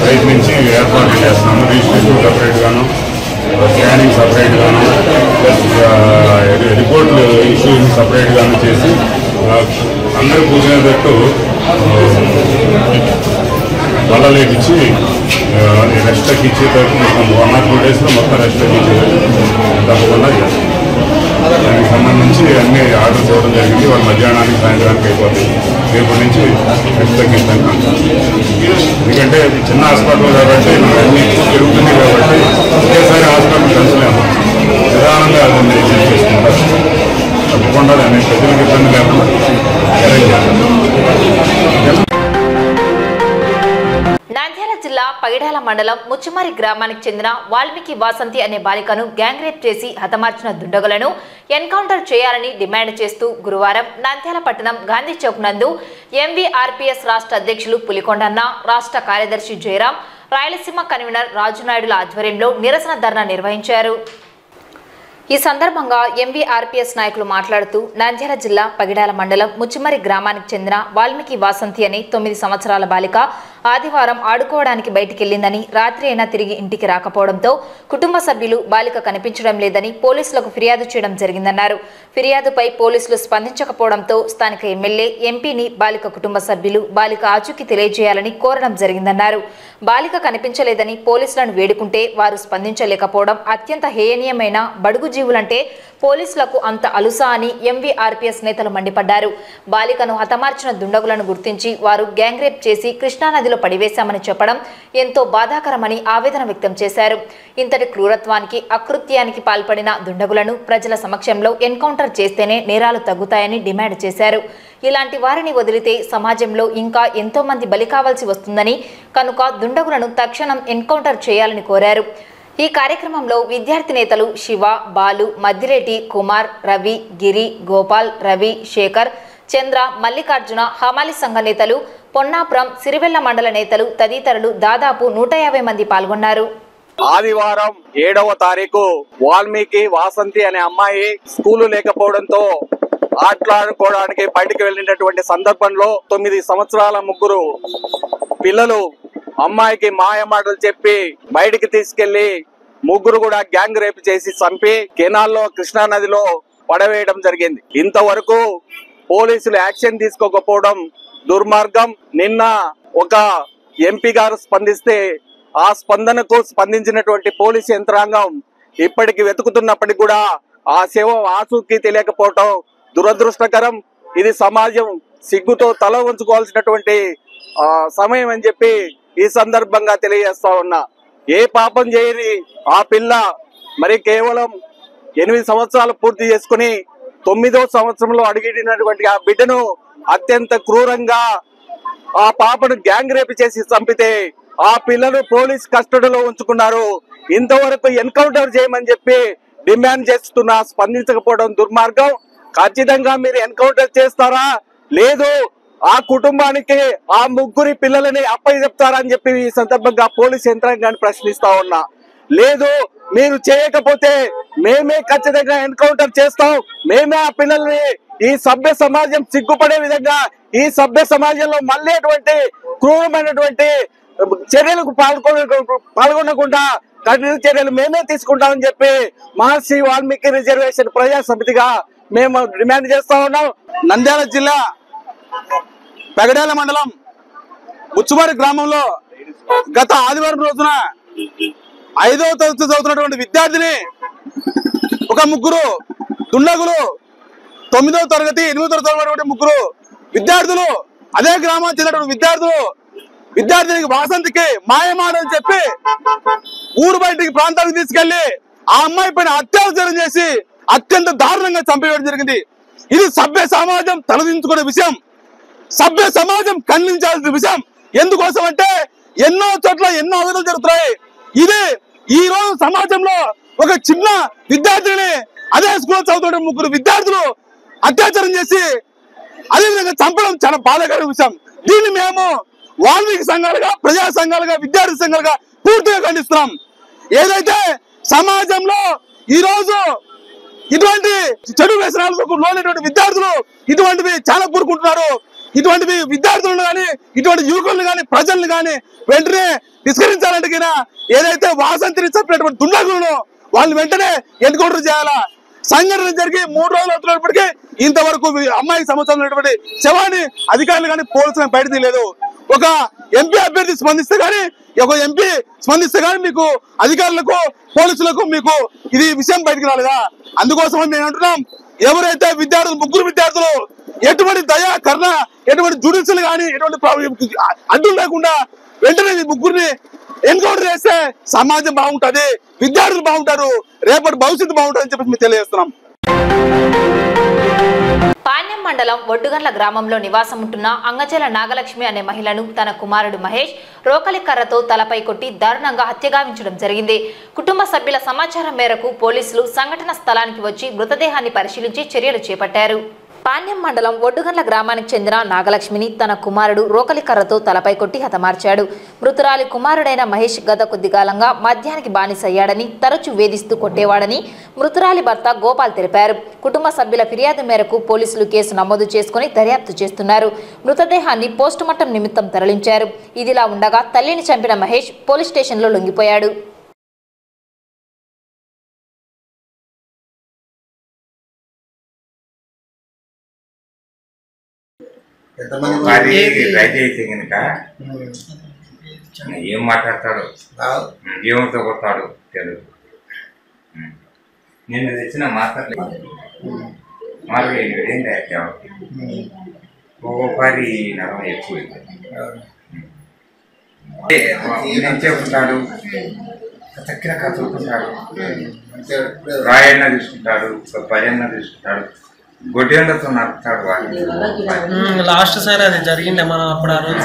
[SPEAKER 11] ప్రయత్నించి ఏర్పాట్లు చేస్తున్నాము. రిజిస్ట్రేషన్ సపరేట్గాను, స్కానింగ్ సపరేట్గాను, ప్లస్ రిపోర్ట్లు ఇష్యూస్ సపరేట్గాను చేసి అందరూ కూర్చునేటట్టు వల్లలేపించి రెస్ట్ ఇచ్చి 1 or 2 days మొత్తం రెస్ట్ ఇచ్చి తప్పకుండా చేస్తాం. దానికి సంబంధించి అన్ని ఆర్డర్స్ ఇవ్వడం జరిగింది. వాళ్ళు మధ్యాహ్నానికి సాయంత్రానికి అయిపోతుంది. రేపటి నుంచి రెస్ట్ తగ్గిస్తాను. ఎందుకంటే చిన్న హాస్పిటల్ కాబట్టి అన్ని పెరుగుతుంది కాబట్టి ఒకేసారి హాస్పిటల్ కలిసలేము. నిదానంగా అన్ని చేసుకుంటారు. తప్పకుండా దాన్ని ప్రజలకు ఇబ్బంది లేకుండా అరేంజ్ చేస్తాం.
[SPEAKER 1] నంద్యాల జిల్లా పగిడాల మండలం ముచ్చుమరి గ్రామానికి చెందిన వాల్మీకి వాసంతి అనే బాలికను గ్యాంగ్ రేప్ చేసి హతమార్చిన దుండగులను ఎన్కౌంటర్ చేయాలని డిమాండ్ చేస్తూ గురువారం నంద్యాల పట్టణం గాంధీ చౌక్ నందు ఎంవీఆర్పీఎస్ రాష్ట్ర అధ్యక్షులు పులికొండన్న, రాష్ట్ర కార్యదర్శి జయరాం, రాయలసీమ కన్వీనర్ రాజునాయుడుల ఆధ్వర్యంలో నిరసన ధర్నా నిర్వహించారు. ఈ సందర్భంగా ఎంవీఆర్పీఎస్ నాయకులు మాట్లాడుతూ నంద్యాల జిల్లా పగిడాల మండలం ముచ్చుమరి గ్రామానికి చెందిన వాల్మీకి వాసంతి అనే 9 సంవత్సరాల బాలిక ఆదివారం ఆడుకోవడానికి బయటికెళ్లిందని, రాత్రి అయినా తిరిగి ఇంటికి రాకపోవడంతో కుటుంబ సభ్యులు బాలిక కనిపించడం లేదని పోలీసులకు ఫిర్యాదు చేయడం జరిగిందన్నారు. ఫిర్యాదుపై పోలీసులు స్పందించకపోవడంతో స్థానిక ఎమ్మెల్యే, ఎంపీని బాలిక కుటుంబ సభ్యులు బాలిక ఆచూకీ తెలియజేయాలని కోరడం జరిగిందన్నారు. బాలిక కనిపించలేదని పోలీసులను వేడుకుంటే వారు స్పందించలేకపోవడం అత్యంత హేయనీయమైన, బడుగు జీవులంటే పోలీసులకు అంత అలుసా అని ఎంవీఆర్పీఎస్ నేతలు మండిపడ్డారు. బాలికను హతమార్చిన దుండగులను గుర్తించి వారు గ్యాంగ్ రేప్ చేసి కృష్ణానదిలో నదిలో పడివేశామని చెప్పడం ఎంతో బాధాకరమని ఆవేదన వ్యక్తం చేశారు. ఇంతటి క్రూరత్వానికి అకృత్యానికి పాల్పడిన దుండగులను ప్రజల సమక్షంలో ఎన్కౌంటర్ చేస్తేనే నేరాలు తగ్గుతాయని డిమాండ్ చేశారు. ఇలాంటి వారిని వదిలితే సమాజంలో ఇంకా ఎంతో మంది బలి కావాల్సి వస్తుందని, కనుక దుండగులను తక్షణం ఎన్కౌంటర్ చేయాలని కోరారు. ఈ కార్యక్రమంలో విద్యార్థి నేతలు శివ, బాలు, మద్దిరెడ్డి, కుమార్, రవి, గిరి, గోపాల్, రవి, శేఖర్, చంద్ర, మల్లికార్జున, హమాలి సంఘ నేతలు, పొన్నాపురం, సిరివెల్ల మండల నేతలు తదితరులు దాదాపు 150 మంది పాల్గొన్నారు.
[SPEAKER 12] ఆదివారం 7వ తారీఖు వాల్మీకి వాసంతి అనే అమ్మాయి స్కూలు లేకపోవడంతో ఆటలాడుకోవడానికి బయటికి వెళ్ళినటువంటి సందర్భంలో 9 సంవత్సరాల ముగ్గురు పిల్లలు అమ్మాయికి మాయమాటలు చెప్పి బయటికి తీసుకెళ్లి ముగ్గురు కూడా గ్యాంగ్ రేప్ చేసి చంపి కెనాల్లో కృష్ణా నదిలో పడవేయడం జరిగింది. ఇంతవరకు పోలీసులు యాక్షన్ తీసుకోకపోవడం దుర్మార్గం. నిన్న ఒక ఎంపీ గారు స్పందిస్తే ఆ స్పందనకు స్పందించినటువంటి పోలీసు యంత్రాంగం ఇప్పటికి వెతుకుతున్నప్పటికీ కూడా ఆ శవం ఆచూకీ తెలియకపోవటం దురదృష్టకరం. ఇది సమాజం సిగ్గుతో తల వంచుకోవాల్సినటువంటి సమయం అని చెప్పి ఈ సందర్భంగా తెలియజేస్తా ఉన్నా. ఏ పాపం చేయని ఆ పిల్ల మరి కేవలం 8 సంవత్సరాలు పూర్తి చేసుకుని 9వ సంవత్సరంలో అడిగినటువంటి ఆ బిడ్డను అత్యంత క్రూరంగా ఆ పాపను గ్యాంగ్ రేప్ చేసి చంపితే ఆ పిల్లలు పోలీస్ కస్టడీలో ఉంచుకున్నారు. ఇంతవరకు ఎన్కౌంటర్ చేయమని చెప్పి డిమాండ్ చేస్తున్నా స్పందించకపోవడం దుర్మార్గం. ఖచ్చితంగా మీరు ఎన్కౌంటర్ చేస్తారా, లేదు ఆ కుటుంబానికి ఆ ముగ్గురి పిల్లలని అప్పచెప్తారా అని చెప్పి ఈ సందర్భంగా పోలీస్ యంత్రాంగాన్ని ప్రశ్నిస్తా ఉన్నా. లేదు మీరు చేయకపోతే మేమే ఖచ్చితంగా ఎన్కౌంటర్ చేస్తాం, మేమే ఆ పిల్లల్ని ఈ సభ్య సమాజం సిగ్గుపడే విధంగా ఈ సభ్య సమాజంలో మళ్ళీ అటువంటి క్రూరమైనటువంటి చర్యలకు పాల్గొనకుండా కఠిన చర్యలు మేమే తీసుకుంటామని చెప్పి మహర్షి వాల్మీకి రిజర్వేషన్ ప్రజా సమితిగా మేము డిమాండ్ చేస్తా ఉన్నాం.
[SPEAKER 13] నంద్యాల జిల్లా పెగడేల మండలం ముచ్చుమారి గ్రామంలో గత ఆదివారం రోజున 5వ తరగతి చదువుతున్నటువంటి విద్యార్థిని ఒక ముగ్గురు దుండగులు 9వ తరగతి 8వ తరగతి చదువుతున్నటువంటి ముగ్గురు విద్యార్థులు అదే గ్రామానికి చెందినటువంటి విద్యార్థినికి వాసంతికి మాయమాడని చెప్పి ఊరు బయటికి ప్రాంతానికి తీసుకెళ్లి ఆ అమ్మాయి పైన అత్యాచారం చేసి అత్యంత దారుణంగా చంపేయడం జరిగింది. ఇది సభ్య సమాజం తలదించుకునే విషయం, సభ్య సమాజం ఖండించాల్సిన విషయం. ఎందుకోసం అంటే ఎన్నో చోట్ల ఎన్నో అవధులు జరుగుతున్నాయి. ఇది ఈ రోజు సమాజంలో ఒక చిన్న విద్యార్థిని అదే స్కూల్ చదువుతున్న ముగ్గురు విద్యార్థులు అత్యాచారం చేసి అదేవిధంగా చంపడం చాలా బాధాకరమైన విషయం. దీన్ని మేము వాల్మీకి సంఘాలుగా, ప్రజా సంఘాలుగా, విద్యార్థి సంఘాలుగా పూర్తిగా ఖండిస్తున్నాం. ఏదైతే సమాజంలో ఈ రోజు ఇటువంటి చెడు వ్యసనాలకు లోనటువంటి విద్యార్థులు ఇటువంటివి చాలా కోరుకుంటున్నారు. ఇటువంటివి విద్యార్థులను కానీ ఇటువంటి యువకులను కానీ ప్రజలను కానీ వెంటనే నిష్కరించాలంటే ఏదైతే వాసంతిని చంపినటువంటి దుండగులను వాళ్ళు వెంటనే ఎన్కౌంటర్ చేయాలా. సంఘటన జరిగి 3 రోజులు అవుతున్నప్పటికీ ఇంతవరకు అమ్మాయికి సంబంధించినటువంటి శవాన్ని అధికారులు కానీ పోలీసులు బయట తీయలేదు. ఒక ఎంపీ అభ్యర్థి స్పందిస్తే కానీ మీకు అధికారులకు పోలీసులకు మీకు ఇది విషయం బయటకు రాలేదా? అందుకోసం మేము అంటున్నాం, ఎవరైతే ముగ్గురు విద్యార్థులు ఎటువంటి దయా కర్ణ ఎటువంటి జుడిషియల్ కానీ ఎటువంటి అడ్డు లేకుండా వెంటనే ముగ్గురిని ఎన్కౌంటర్ చేస్తే సమాజం బాగుంటది, విద్యార్థులు బాగుంటారు, రేపటి భవిష్యత్తు బాగుంటుంది అని చెప్పి మేము తెలియజేస్తున్నాం.
[SPEAKER 1] పాణ్యం మండలం ఒడ్డుగండ్ల గ్రామంలో నివాసం ఉంటున్న అంగజల నాగలక్ష్మి అనే మహిళను తన కుమారుడు మహేష్ రోకలి కర్రతో తలపై కొట్టి దారుణంగా హత్యగావించడం జరిగింది. కుటుంబ సభ్యుల సమాచారం మేరకు పోలీసులు సంఘటన స్థలానికి వచ్చి మృతదేహాన్ని పరిశీలించి చర్యలు చేపట్టారు. పాణ్యం మండలం ఒడ్డుగండ్ల గ్రామానికి చెందిన నాగలక్ష్మిని తన కుమారుడు రోకలి కర్రతో తలపై కొట్టి హతమార్చాడు. మృతురాలి కుమారుడైన మహేష్ గత కొద్దికాలంగా మద్యానికి బానిసయ్యాడని, తరచూ వేధిస్తూ కొట్టేవాడని మృతురాలి భర్త గోపాల్ తెలిపారు. కుటుంబ సభ్యుల ఫిర్యాదు మేరకు పోలీసులు కేసు నమోదు చేసుకుని దర్యాప్తు చేస్తున్నారు. మృతదేహాన్ని పోస్టుమార్టం నిమిత్తం తరలించారు. ఇదిలా ఉండగా తల్లిని చంపిన మహేష్ పోలీస్ స్టేషన్లో లొంగిపోయాడు.
[SPEAKER 14] మరి రైతు అయితే కనుక ఏం మాట్లాడతాడు, ఏమితో కొడతాడు తెలుగు. నేను తెచ్చిన మాట్లాడలేదు మార్గం ఏంటి ఒక్కొక్కరి నరం ఎక్కువ. చెప్తాడు, చక్కెర చూసుకుంటాడు, రాయన్న తీసుకుంటాడు, భజన్న తీసుకుంటాడు, గొడ్డెండతో నడుపుతాడు.
[SPEAKER 15] లాస్ట్ సార్ అది జరిగింది మనం అప్పుడు ఆ రోజు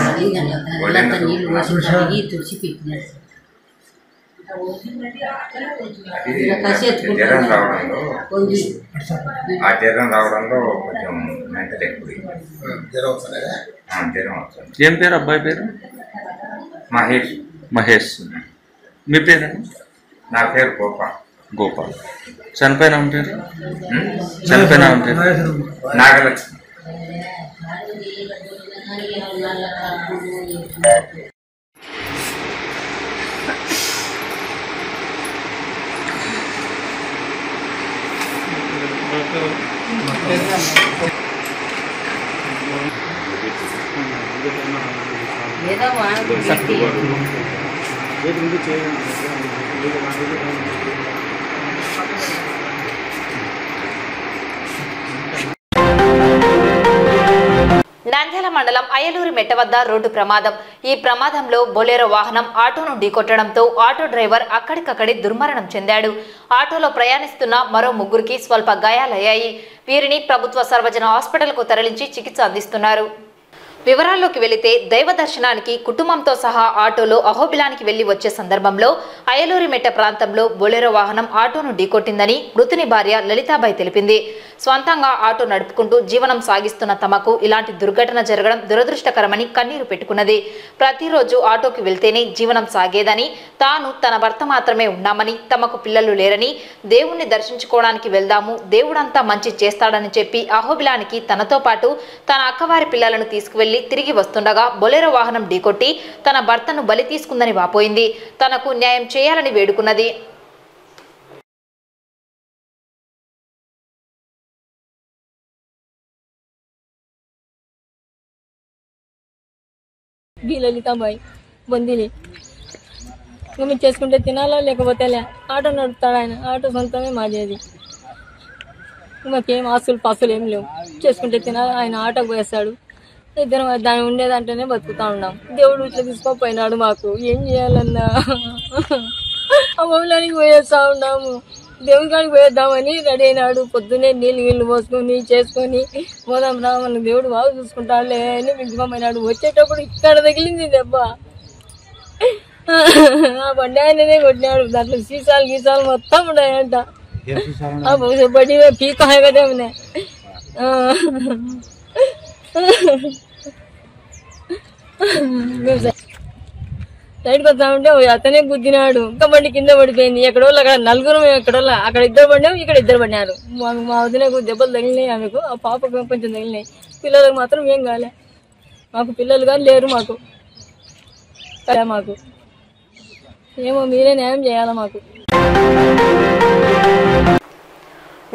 [SPEAKER 14] జ్వరం రావడంలో కొంచెం మెంటల్ ఎక్కువ జ్వరం వస్తుంది.
[SPEAKER 7] ఏం పేరు అబ్బాయి పేరు?
[SPEAKER 14] మహేష్.
[SPEAKER 7] మహేష్. మీ పేరు?
[SPEAKER 14] నా పేరు గోపాల్.
[SPEAKER 7] గోపాల్. చనిపోయిన పేరు? చనిపోయిన పేరు
[SPEAKER 14] నాగలక్ష్మి.
[SPEAKER 1] నంద్యాల మండలం అయ్యలూరు మెట్ట వద్ద రోడ్డు ప్రమాదం. ఈ ప్రమాదంలో బొలెరో వాహనం ఆటోను ఢీకొట్టడంతో ఆటో డ్రైవర్ అక్కడికక్కడే దుర్మరణం చెందాడు. ఆటోలో ప్రయాణిస్తున్న మరో ముగ్గురికి స్వల్ప గాయాలయ్యాయి. వీరిని ప్రభుత్వ సర్వజన హాస్పిటల్కు తరలించి చికిత్స అందిస్తున్నారు. వివరాల్లోకి వెళితే దైవ దర్శనానికి కుటుంబంతో సహా ఆటోలో అహోబిలానికి వెళ్లి వచ్చే సందర్భంలో అయ్యలూరిమెట్ట ప్రాంతంలో బొలెరో వాహనం ఆటోను ఢీకొట్టిందని మృతుని భార్య లలితాబాయి తెలిపింది. స్వంతంగా ఆటో నడుపుకుంటూ జీవనం సాగిస్తున్న తమకు ఇలాంటి దుర్ఘటన జరగడం దురదృష్టకరమని కన్నీరు పెట్టుకున్నది. ప్రతిరోజు ఆటోకి వెళ్తేనే జీవనం సాగేదని, తాను తన భర్త మాత్రమే ఉన్నామని, తమకు పిల్లలు లేరని, దేవుణ్ణి దర్శించుకోవడానికి వెళ్దాము, దేవుడంతా మంచి చేస్తాడని చెప్పి అహోబిలానికి తనతో పాటు తన అక్కవారి పిల్లలను తీసుకువెళ్లి తిరిగి వస్తుండగా బొలెరో వాహనం ఢీకొట్టి తన భర్తను బలి తీసుకుందని వాపోయింది. తనకు న్యాయం చేయాలని వేడుకున్నది.
[SPEAKER 5] లలితాబాయి బొందిలి. మేము చేసుకుంటే తినాలా లేకపోతే ఆటో నడుపుతాడు ఆయన. ఆటో సొంతమే మాదేది. మాకేం ఆస్తులు పాస్తులు ఏం లేవు. చేసుకుంటే తినాలి. ఆయన ఆటోకి పోయేస్తాడు. ఇద్దరం దాన్ని ఉండేదంటేనే బతుకుతా ఉన్నాం. దేవుడు ఇట్లా తీసుకోపోయినాడు. మాకు ఏం చేయాలన్నా ఆ మౌలానికి పోయేస్తా ఉన్నాము. దేవుని కాడికి పోయేద్దామని రెడీ అయినాడు. పొద్దున్నే నీళ్ళు పోసుకొని చేసుకొని పోదాం రా, మన దేవుడు బాగా చూసుకుంటాడులే అని మించిపోయినాడు. వచ్చేటప్పుడు ఇక్కడ తగిలింది దెబ్బ. ఆ బండి ఆయననే కొట్టినాడు. దాంట్లో గీసాలు మొత్తం ఉన్నాయంట. బడి పీక కదా సైడ్కి వస్తా ఉంటే అతనే గుద్దినాడు. ఇంకా బండి కింద పడిపోయింది. ఎక్కడోళ్ళు అక్కడ నలుగురు, ఎక్కడోళ్ళు అక్కడ ఇద్దరు పడినాము, ఇక్కడ ఇద్దరు పడినారు. మా వదినకు దెబ్బలు తగిలినాయి, ఆమెకు ఆ పాపకు కొంచెం తగిలినాయి. పిల్లలకు మాత్రం ఏం కాలే. మాకు పిల్లలు కానీ లేరు. మాకు ఏమో మీరే న్యాయం చేయాలా మాకు.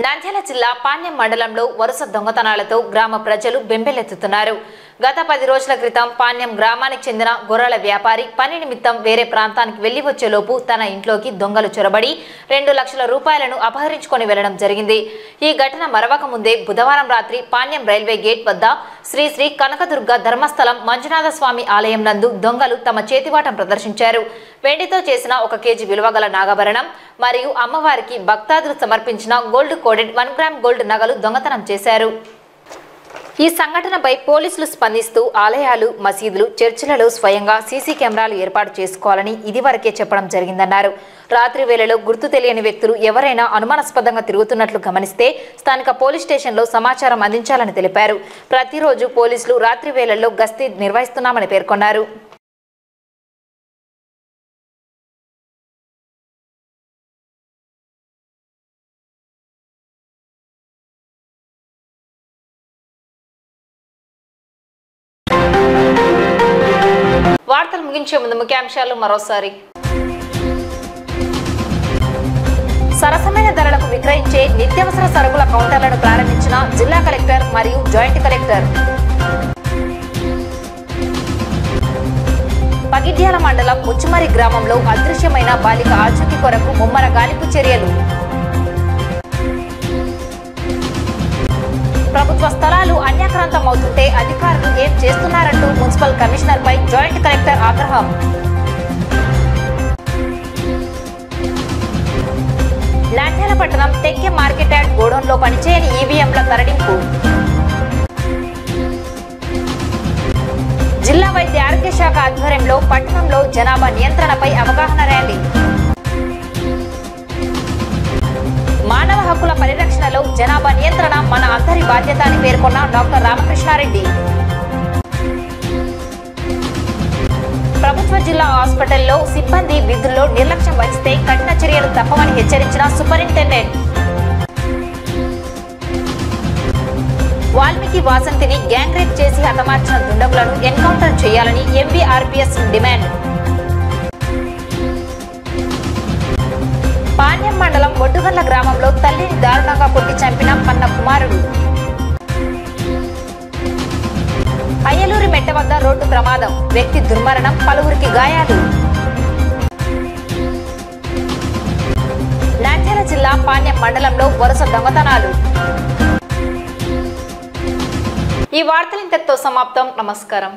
[SPEAKER 1] నంద్యాల జిల్లా పాణ్యం మండలంలో వరుస దొంగతనాలతో గ్రామ ప్రజలు బెంబెలెత్తుతున్నారు. గత 10 రోజుల క్రితం పాణ్యం గ్రామానికి చెందిన గొర్రెల వ్యాపారి పని నిమిత్తం వేరే ప్రాంతానికి వెళ్లి వచ్చేలోపు తన ఇంట్లోకి దొంగలు చొరబడి 2 లక్షల రూపాయలను అపహరించుకొని వెళ్లడం జరిగింది. ఈ ఘటన మరవక ముందే బుధవారం రాత్రి పాణ్యం రైల్వే గేట్ వద్ద శ్రీ శ్రీ కనకదుర్గ ధర్మస్థలం మంజునాథ స్వామి ఆలయం నందు దొంగలు తమ చేతివాటం ప్రదర్శించారు. వెండితో చేసిన 1 కేజీ విలువగల నాగభరణం మరియు అమ్మవారికి భక్తాదులు సమర్పించిన గోల్డ్ కోడెడ్ 1 గ్రామ్ గోల్డ్ నగలు దొంగతనం చేశారు. ఈ సంఘటనపై పోలీసులు స్పందిస్తూ ఆలయాలు, మసీదులు, చర్చిలలో స్వయంగా సీసీ కెమెరాలు ఏర్పాటు చేసుకోవాలని ఇదివరకే చెప్పడం జరిగిందన్నారు. రాత్రి వేళలో గుర్తు తెలియని వ్యక్తులు ఎవరైనా అనుమానాస్పదంగా తిరుగుతున్నట్లు గమనిస్తే స్థానిక పోలీస్ స్టేషన్లో సమాచారం అందించాలని తెలిపారు. ప్రతిరోజు పోలీసులు రాత్రి వేళల్లో గస్తీ నిర్వహిస్తున్నామని పేర్కొన్నారు. వార్తలు ముగించే ముందు ముఖ్యాంశాలు మరోసారి. సరసమైన ధరలకు విక్రయించే నిత్యావసర సరుకుల కౌంటర్లను ప్రారంభించిన జిల్లా కలెక్టర్ మరియు జాయింట్ కలెక్టర్. పగిడ్యాల మండలం ముచ్చుమరి గ్రామంలో అదృశ్యమైన బాలిక ఆచూకీ కొరకు ముమ్మర గాలింపు చర్యలు. ప్రభుత్వ స్థలాలు అన్యాక్రాంతం అవుతుంటే అధికారులు ఏం చేస్తున్నారంటూ మున్సిపల్ కమిషనర్ పై జాయింట్ కలెక్టర్ ఆగ్రహం. నంద్యాల పట్టణం తెక్కె మార్కెట్ యార్డ్ గోడౌన్లో పనిచేయని ఈవీఎంల తరలింపు. జిల్లా వైద్య ఆరోగ్య శాఖ ఆధ్వర్యంలో పట్టణంలో జనాభా నియంత్రణపై అవగాహన ర్యాలీ. మానవ హక్కుల పరిరక్షణలో జనాభా నియంత్రణ మన అందరి బాధ్యత అని పేర్కొన్న డాక్టర్ రామకృష్ణారెడ్డి. ప్రభుత్వ జిల్లా హాస్పిటల్లో సిబ్బంది విధుల్లో నిర్లక్ష్యం వహిస్తే కఠిన చర్యలు తప్పవని హెచ్చరించిన సూపరింటెండెంట్. వాల్మీకి వాసంతిని గ్యాంగ్ రేప్ చేసి హతమార్చిన దుండగులను ఎన్కౌంటర్ చేయాలని ఎంవీఆర్పీఎస్ డిమాండ్. పాణ్యం మండలం ఒడ్డుగల్ల గ్రామంలో తల్లిని దారుణంగా కొట్టి చంపిన కన్న కుమారుడు. అయ్యలూరి మెట్ట వద్ద రోడ్డు ప్రమాదం, వ్యక్తి దుర్మరణం, పలువురికి గాయాలు. నంద్యాల జిల్లా పాణ్యం మండలంలో వరుస దొంగతనాలు. ఈ వార్తలు ఇంతటితో సమాప్తం. నమస్కారం.